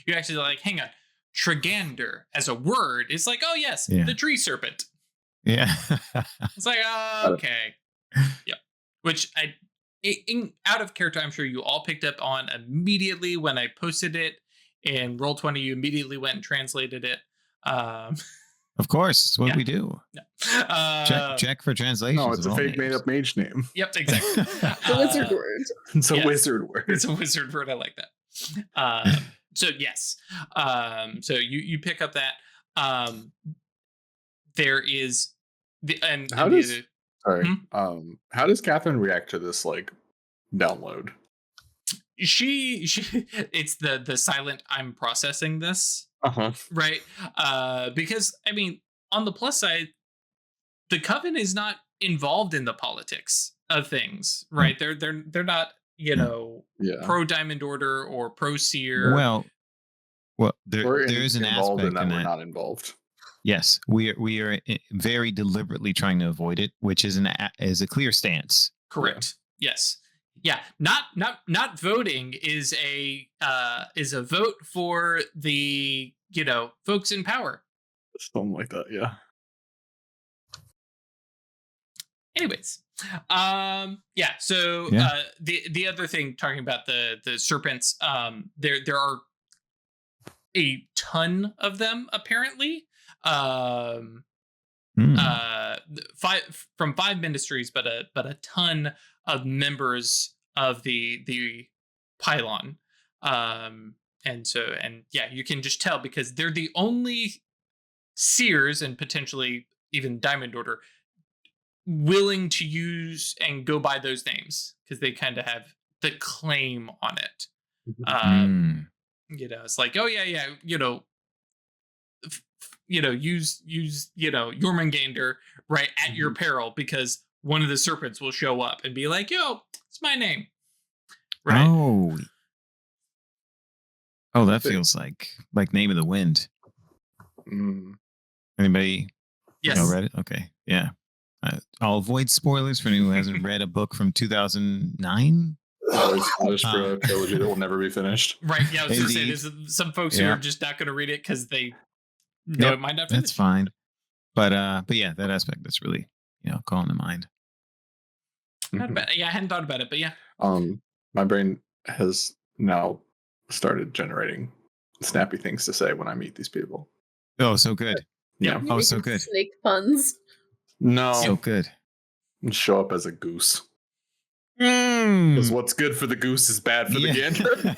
you're actually like, hang on, Trigander as a word is like, oh yes, Yeah. the tree serpent. Yeah. It's like, okay, yeah. Which out of character, I'm sure you all picked up on immediately when I posted it in Roll20. You immediately went and translated it. Of course, it's what Yeah. we do. Yeah. Check for translations. No, it's a of all fake names. made up mage name. Yep, exactly. The wizard word. It's a Yes. wizard word. It's a wizard word. I like that. So yes. So you pick up that. There is How does- Sorry. Hmm? How does Catherine react to this like download? she it's the silent I'm processing this, Uh-huh. right? Because I mean, on the plus side, the Coven is not involved in the politics of things, right? They're not, Yeah. pro Diamond Order or pro Seer. Well, there is an involved aspect in we're that. not involved. Yes, we are very deliberately trying to avoid it, which is a clear stance. Correct. Yes. Yeah. Not voting is a vote for the folks in power. Something like that, yeah. Anyways, yeah. So Yeah. The other thing, talking about the serpents, there are a ton of them apparently. From 5 ministries, but a ton of members of the pylon, and yeah, you can just tell because they're the only seers and potentially even Diamond Order willing to use and go by those names because they kind of have the claim on it. It's like, oh yeah, use Jormungandr right at your peril because one of the serpents will show up and be like, yo, it's my name. Right. Oh, that feels like Name of the Wind. Anybody Yes. read it? Okay. Yeah. I'll avoid spoilers for anyone who hasn't read a book from 2009. Scottish for a trilogy that will never be finished. Right. Yeah, I was going to say, Indeed. there's some folks who are just not going to read it because they know it might not finish. That's fine. But yeah, that aspect that's really calling to mind. Not bad. Yeah, I hadn't thought about it, but yeah. My brain has now started generating snappy things to say when I meet these people. Oh, so good. Yeah. Oh, so good. Snake puns. No. So good. Show up as a goose. Because what's good for the goose is bad for the gander.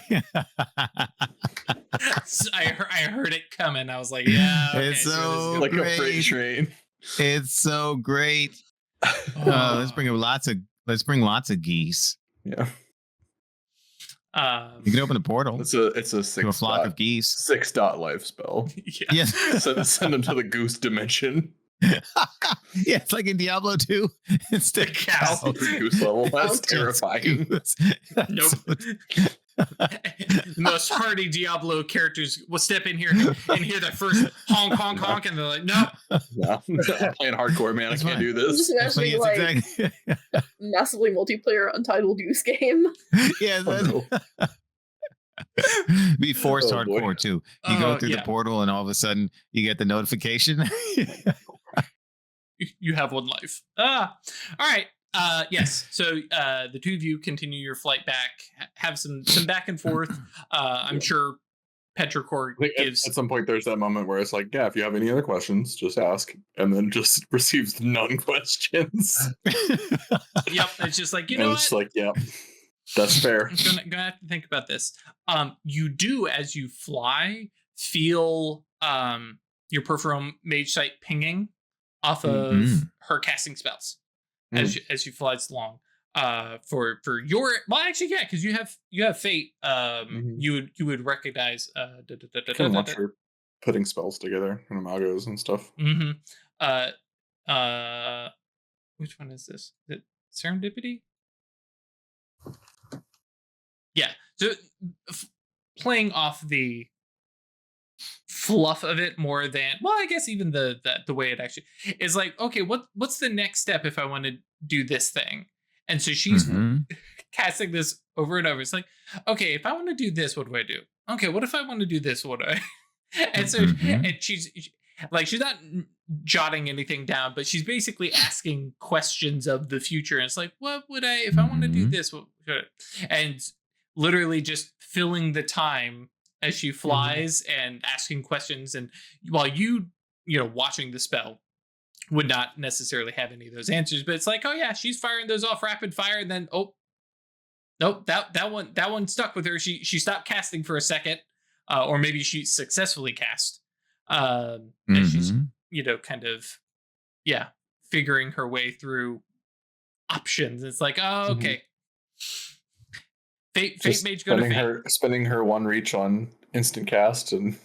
I heard it coming. I was like, yeah, okay, It's I see where this is so going. Like a great. freight train. It's so great. Let's bring lots of geese. Yeah. You can open a portal It's a to a 6 flock of geese. 6 dot life spell. Yeah. Yes. Send them to the goose dimension. Yeah, it's like in Diablo 2. It's the cow. Super goose level. That's terrifying. Nope. The most hardy Diablo characters will step in here and hear that first honk, honk, honk, and they're like, no. No, I'm playing hardcore, man. That's I can't fine. do I'm just this. imagining like massively multiplayer Untitled Goose game. Yeah, Oh, no. be forced Oh, boy. hardcore too. You go through yeah. the portal, and all of a sudden you get the notification. You have one life. All right. Yes. So the two of you continue your flight back, have some back and forth. I'm sure Petrichor I think gives. at some point there's that moment where it's like, yeah, if you have any other questions, just ask, and then just receives none questions. Yep. It's just like, you know And what? it's like, yeah, that's fair. I'm gonna have to think about this. You do, as you fly, feel your peripheral mage sight pinging off of her casting spells as you fly along. For your actually, yeah, because you have fate. You would recognize. Can watch her putting spells together and imagos and stuff. Which one is this? Is it Serendipity? Yeah. So playing off the fluff of it more than, well, I guess even the way it actually is like, okay, what's the next step if I want to do this thing? And so she's casting this over and over. It's like, okay, if I want to do this, what do I do? Okay, what if I want to do this? What do I? And so and she's not jotting anything down, but she's basically asking questions of the future. And it's like, what would I, if I want to do this? What should I? And literally just filling the time as she flies and asking questions. And while you watching the spell would not necessarily have any of those answers, but it's like, oh yeah, she's firing those off rapid fire, and then nope, that one stuck with her. She stopped casting for a second, or maybe she successfully cast. And she's kind of figuring her way through options. It's like, oh, okay. Fate mage go to fate. Spending her one reach on instant cast and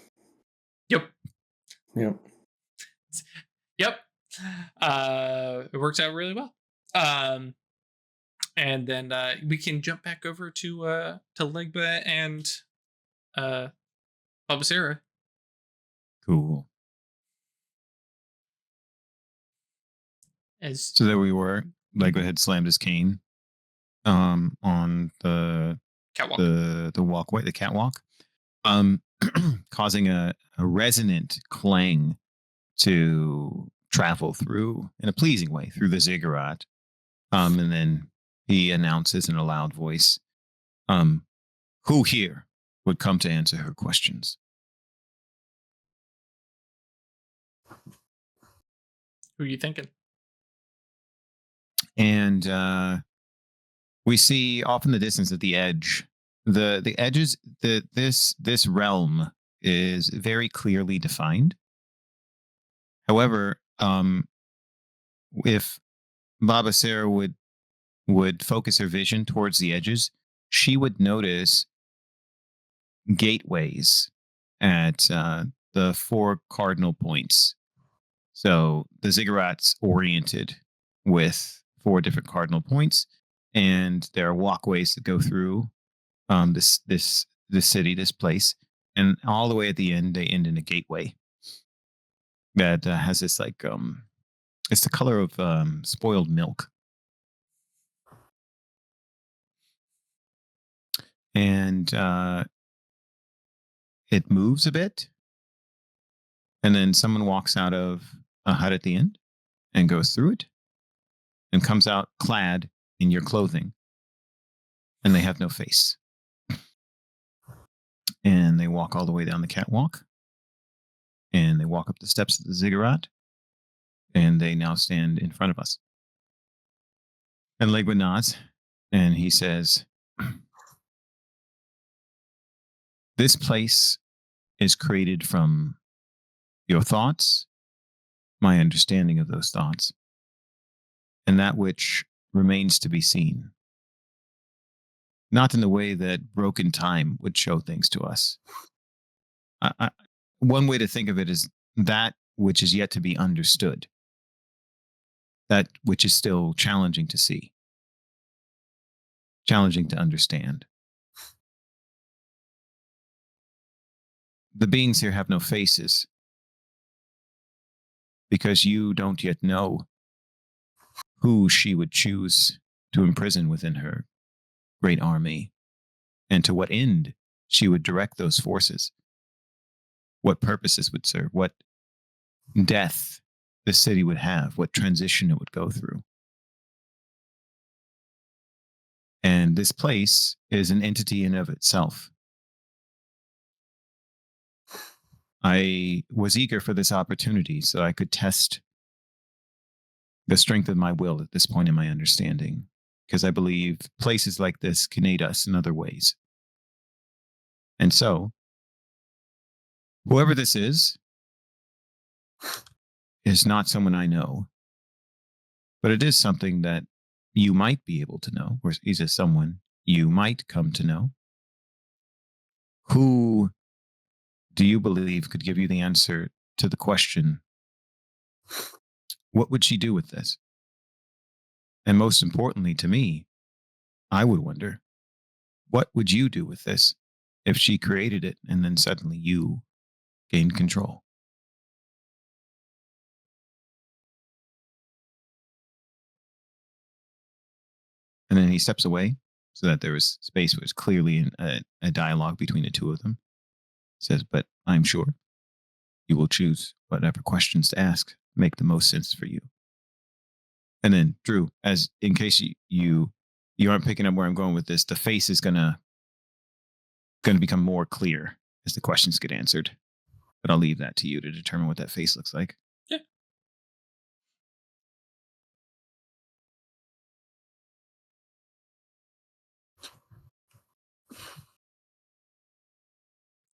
Yep. It works out really well. And then we can jump back over to Legba and Babasera. Cool. So there we were. Legba had slammed his cane on the catwalk, the walkway, the catwalk, causing a resonant clang to travel through in a pleasing way through the ziggurat. And then he announces in a loud voice, who here would come to answer her questions? Who are you thinking? And we see off in the distance at the edge, the edges, this realm is very clearly defined. However, if Babasera would focus her vision towards the edges, she would notice gateways at the 4 cardinal points. So the ziggurat's oriented with 4 different cardinal points, and there are walkways that go through this city, this place, and all the way at the end they end in a gateway that has this it's the color of spoiled milk. And it moves a bit. And then someone walks out of a hut at the end and goes through it and comes out clad in your clothing. And they have no face. And they walk all the way down the catwalk. And they walk up the steps of the ziggurat. And they now stand in front of us. And Legba nods And he says, this place is created from your thoughts, my understanding of those thoughts, and that which remains to be seen. Not in the way that broken time would show things to us. One way to think of it is that which is yet to be understood, that which is still challenging to see, challenging to understand. The beings here have no faces because you don't yet know who she would choose to imprison within her great army and to what end she would direct those forces, what purposes would serve, what death the city would have, what transition it would go through. And this place is an entity in of itself. I was eager for this opportunity so I could test the strength of my will at this point in my understanding, because I believe places like this can aid us in other ways. And so, whoever this is not someone I know, but it is something that you might be able to know, or is it someone you might come to know? Who do you believe could give you the answer to the question, what would she do with this? And most importantly to me, I would wonder, what would you do with this if she created it and then suddenly you gained control? And then he steps away so that there was space where it was clearly a dialogue between the two of them. Says, but I'm sure you will choose whatever questions to ask make the most sense for you. And then Drew, as in case you aren't picking up where I'm going with this, the face is gonna become more clear as the questions get answered. But I'll leave that to you to determine what that face looks like. Yeah.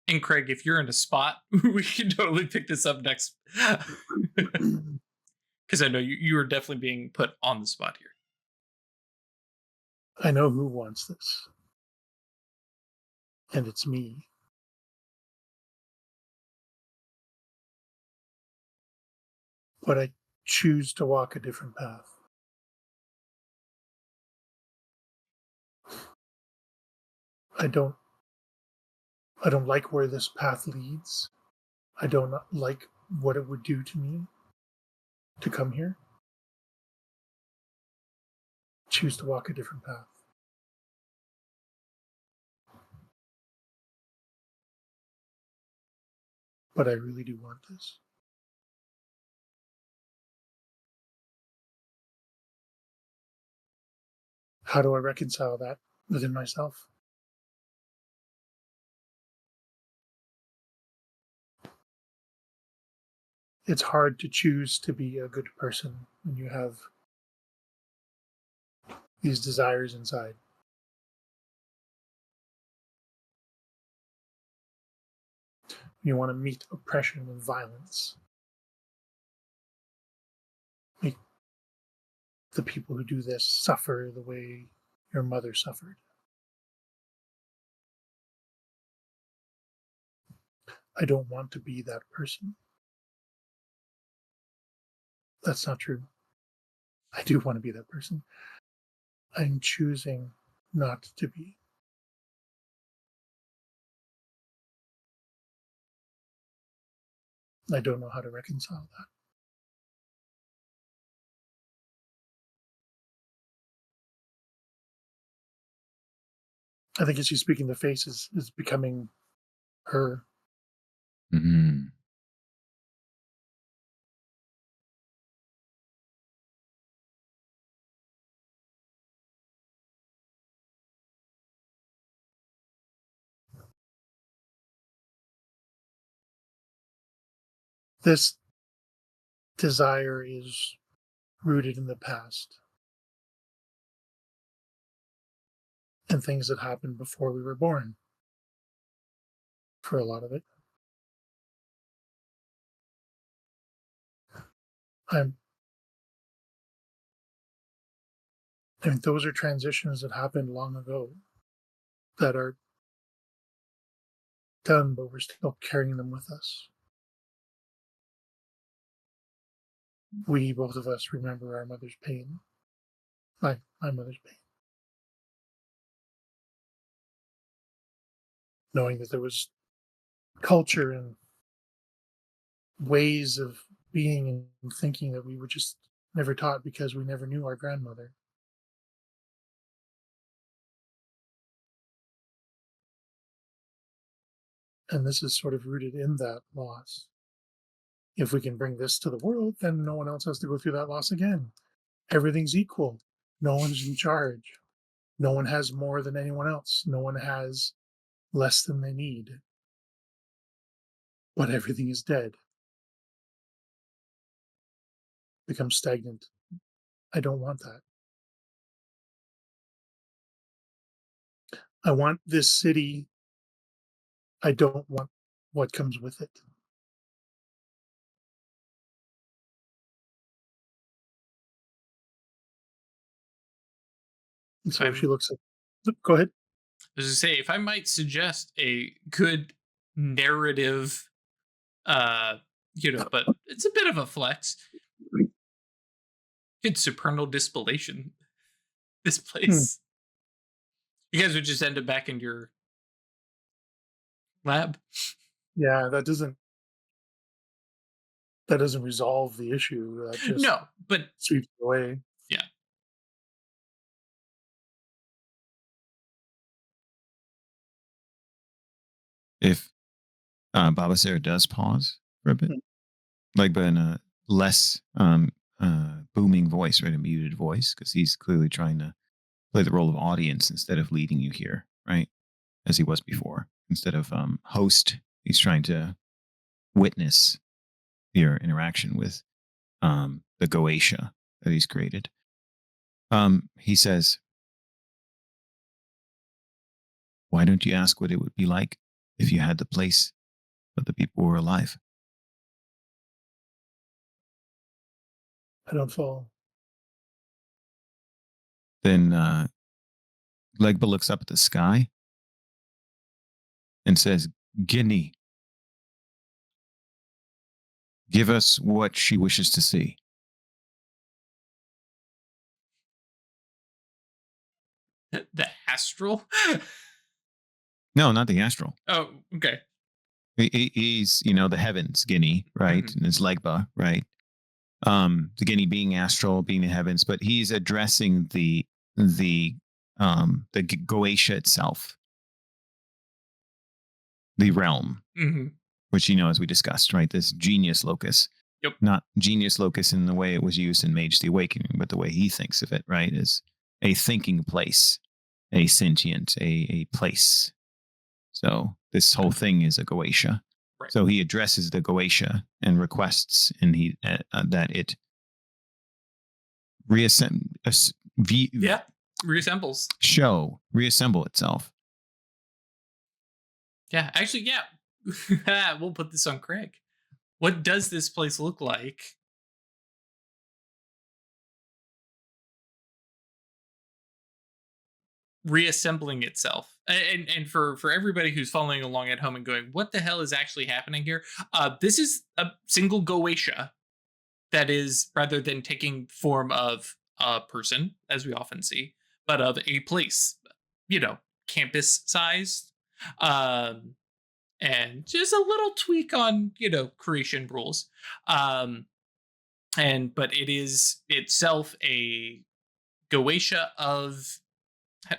And Craig, if you're in a spot, we can totally pick this up next. Because I know you are definitely being put on the spot here. I know who wants this. And it's me. But I choose to walk a different path. I don't like where this path leads. I don't like what it would do to me to come here. Choose to walk a different path. But I really do want this. How do I reconcile that within myself? It's hard to choose to be a good person when you have these desires inside. You want to meet oppression with violence. Make the people who do this suffer the way your mother suffered. I don't want to be that person. That's not true. I do want to be that person. I'm choosing not to be. I don't know how to reconcile that. I think as she's speaking, the face is becoming her. Mm-hmm. This desire is rooted in the past. and things that happened before we were born for a lot of it. I'm, I mean, those are transitions that happened long ago that are done, but we're still carrying them with us. We, both of us, remember our mother's pain, my mother's pain, knowing that there was culture and ways of being and thinking that we were just never taught because we never knew our grandmother. And this is sort of rooted in that loss. If we can bring this to the world, then no one else has to go through that loss again. Everything's equal. No one's in charge. No one has more than anyone else. No one has less than they need. But everything is dead. Becomes stagnant. I don't want that. I want this city. I don't want what comes with it. And so she looks at, go ahead. As I say, if I might suggest a good narrative, but it's a bit of a flex. Good supernal dispellation. This place. You guys would just end up back in your lab. Yeah, that doesn't resolve the issue. That just No, but sweeps it away. Yeah. If Baba Sarah does pause for a bit, like, but in a less booming voice, right, a muted voice, because he's clearly trying to play the role of audience instead of leading you here, right, as he was before. Instead of host, he's trying to witness your interaction with the Goche that he's created. He says, "Why don't you ask what it would be like if you had the place, but the people were alive?" I don't follow. Then Legba looks up at the sky and says, "Guinea, give us what she wishes to see." The astral? No, not the astral. Oh, okay. He's, the heavens, Guinea, right? Mhm. And it's Legba, right? The Guinea being astral, being the heavens, but he's addressing the Goetia itself, the realm, which, as we discussed, right? This genius locus. Yep. Not genius locus in the way it was used in Mage the Awakening, but the way he thinks of it, right? Is a thinking place, a sentient, a place. So this whole thing is a Goetia. Right. So he addresses the Goetia and requests, and he that it reassembles itself. Yeah, actually, yeah. We'll put this on Craig. What does this place look like? Reassembling itself. And for everybody who's following along at home and going, what the hell is actually happening here? This is a single Goetia that is, rather than taking form of a person, as we often see, but of a place, campus sized. And just a little tweak on, creation rules. But it is itself a Goetia of,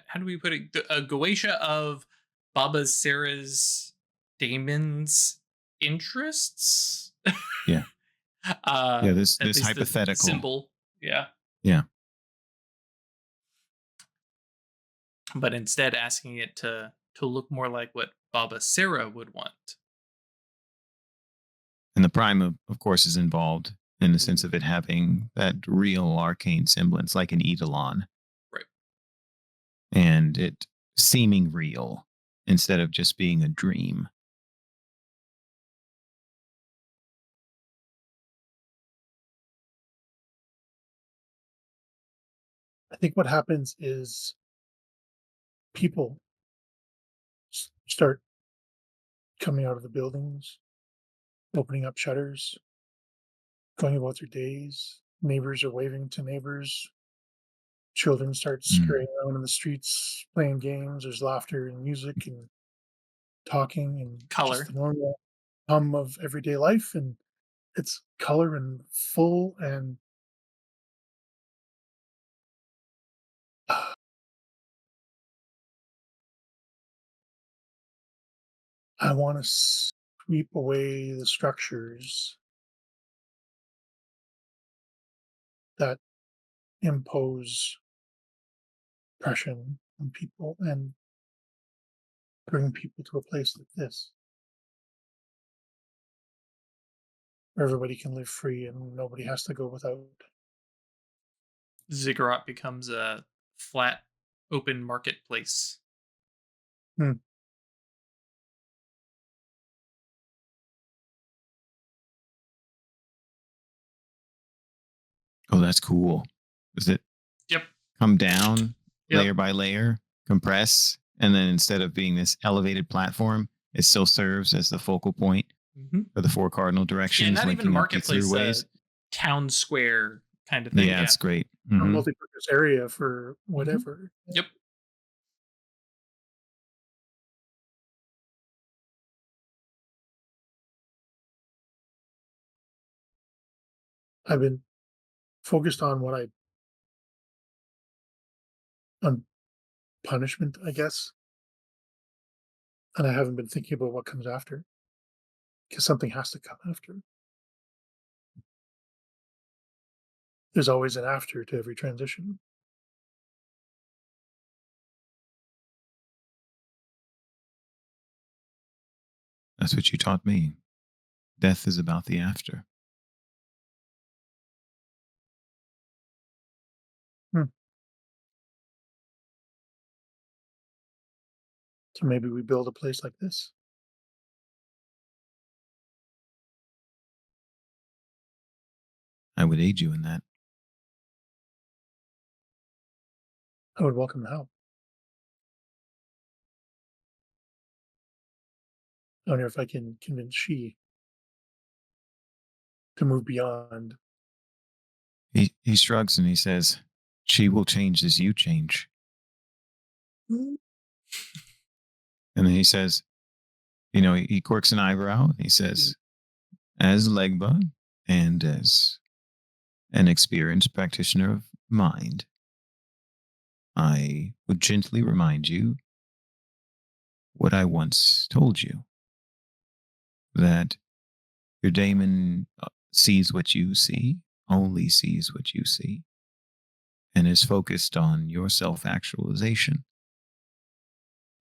how do we put it? A Goetia of Baba Sarah's Damon's interests. Yeah. This hypothetical symbol. Yeah. Yeah. But instead asking it to look more like what Baba Sarah would want. And the prime, of course, is involved in the sense of it having that real arcane semblance, like an Eidolon. Right. And it seeming real instead of just being a dream. I think what happens is people start coming out of the buildings, opening up shutters, going about their days. Neighbors are waving to neighbors. Children start Mm. scurrying around in the streets, playing games. There's laughter and music and talking and just Color. the normal hum of everyday life. And it's color and full. And I want to sweep away the structures that impose oppression on people and bring people to a place like this where everybody can live free and nobody has to go without. Ziggurat becomes a flat, open marketplace. Hmm. Oh, that's cool. Does it Yep. come down Yep. layer by layer, compress, and then instead of being this elevated platform, it still serves as the focal point Mm-hmm. for the four cardinal Yeah, directions, not even a linking up these marketplace, throughways. town square kind of thing. Yeah, it's great. A Mhm. multi-purpose area for Mhm. whatever. Yep. I've been focused on on punishment, I guess, and I haven't been thinking about what comes after because something has to come after. There's always an after to every transition. That's what you taught me. Death is about the after. Hmm. So maybe we build a place like this. I would aid you in that. I would welcome the help. I wonder if I can convince she to move beyond. He shrugs and he says, "She will change as you change." Mm. And then he says, he quirks an eyebrow and he says, "As Legba and as an experienced practitioner of mind, I would gently remind you what I once told you, that your daemon sees what you see, only sees what you see, and is focused on your self actualization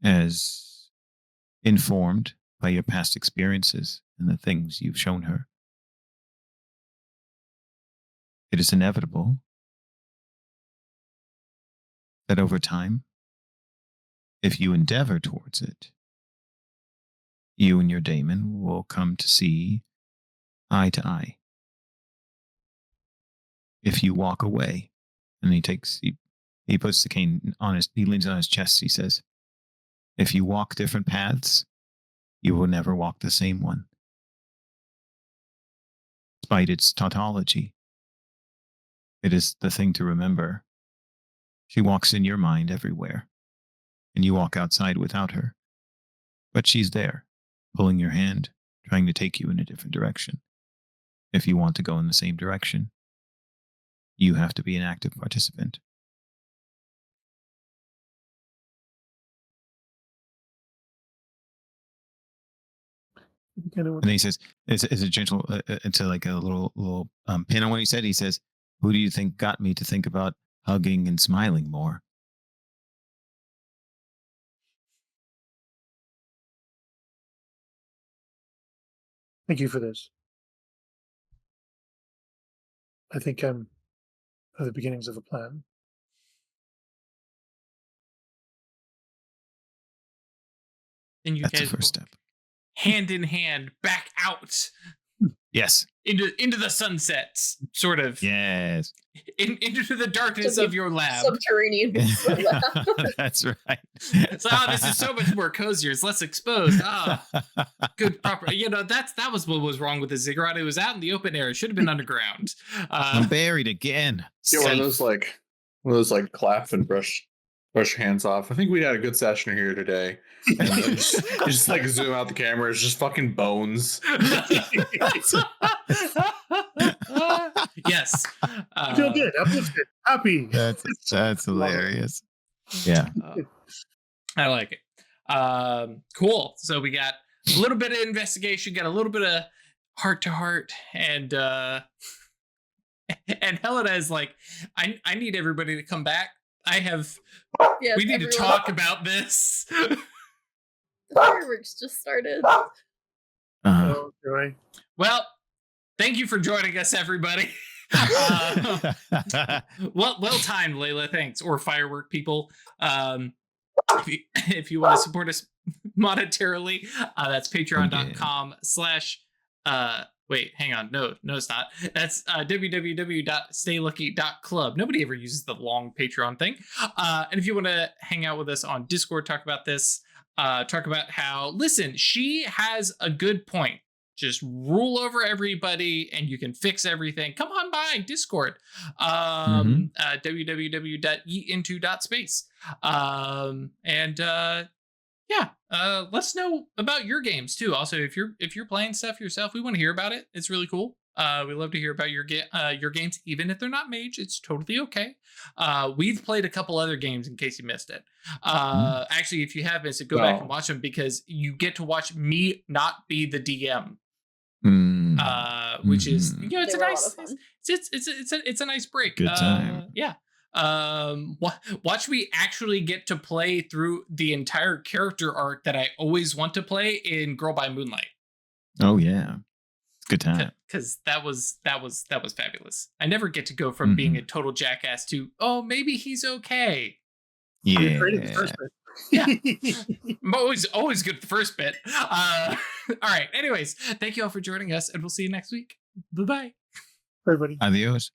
as informed by your past experiences and the things you've shown her. It is inevitable that over time, if you endeavor towards it, you and your daemon will come to see eye to eye. If you walk away, and he puts the cane on he leans on his chest, he says, if you walk different paths, you will never walk the same one. Despite its tautology, it is the thing to remember. She walks in your mind everywhere, and you walk outside without her. But she's there, pulling your hand, trying to take you in a different direction. If you want to go in the same direction, you have to be an active participant. Kind of And then he says, it's a gentle, it's like a little pin on what he said. He says, "Who do you think got me to think about hugging and smiling more?" thank you for this. I think I'm at the beginnings of a plan. then you That's the guys first will step. hand in hand back out Yes. into the sunset, sort of Yes. into the darkness To the of your lab. Subterranean base of the lab. That's right. So, this is so much more cozier. It's less exposed. Good proper. That was what was wrong with the ziggurat. It was out in the open air. It should have been underground. I'm buried again. Yeah, one of Safe. those clap and brush hands off. I think we had a good session here today. And then just like zoom out the camera. It's just fucking bones. Yes. I feel good. Uplifted. Happy. That's hilarious. Yeah. I like it. Cool. So we got a little bit of investigation, got a little bit of heart to heart, and Helena is like, I need everybody to come back. Yes, we need everyone. to talk about this. The fireworks just started. Oh, joy. Well, thank you for joining us, everybody. Well timed, Layla. Thanks. Or firework people. If you want to support us monetarily, that's patreon.com/ wait, hang on. No, it's not. That's www.staylucky.club. Nobody ever uses the long Patreon thing. And if you want to hang out with us on Discord, talk about this, talk about how, listen, she has a good point. Just rule over everybody and you can fix everything. Come on by Discord. www.eatinto.space. Let's know about your games too. Also, if you're playing stuff yourself, we want to hear about it. It's really cool. We love to hear about your games, even if they're not mage. It's totally okay. We've played a couple other games in case you missed it. Actually, if you have missed it, go back and watch them because you get to watch me not be the DM. Which is it's a nice it's a nice break. Good time. Watch me actually get to play through the entire character arc that I always want to play in Girl by Moonlight. Oh yeah, good time. Because that was fabulous. I never get to go from being a total jackass to maybe he's okay. Yeah. Yeah. I'm always good at the first bit. All right. Anyways, thank you all for joining us, and we'll see you next week. Bye-bye. Everybody. Adios.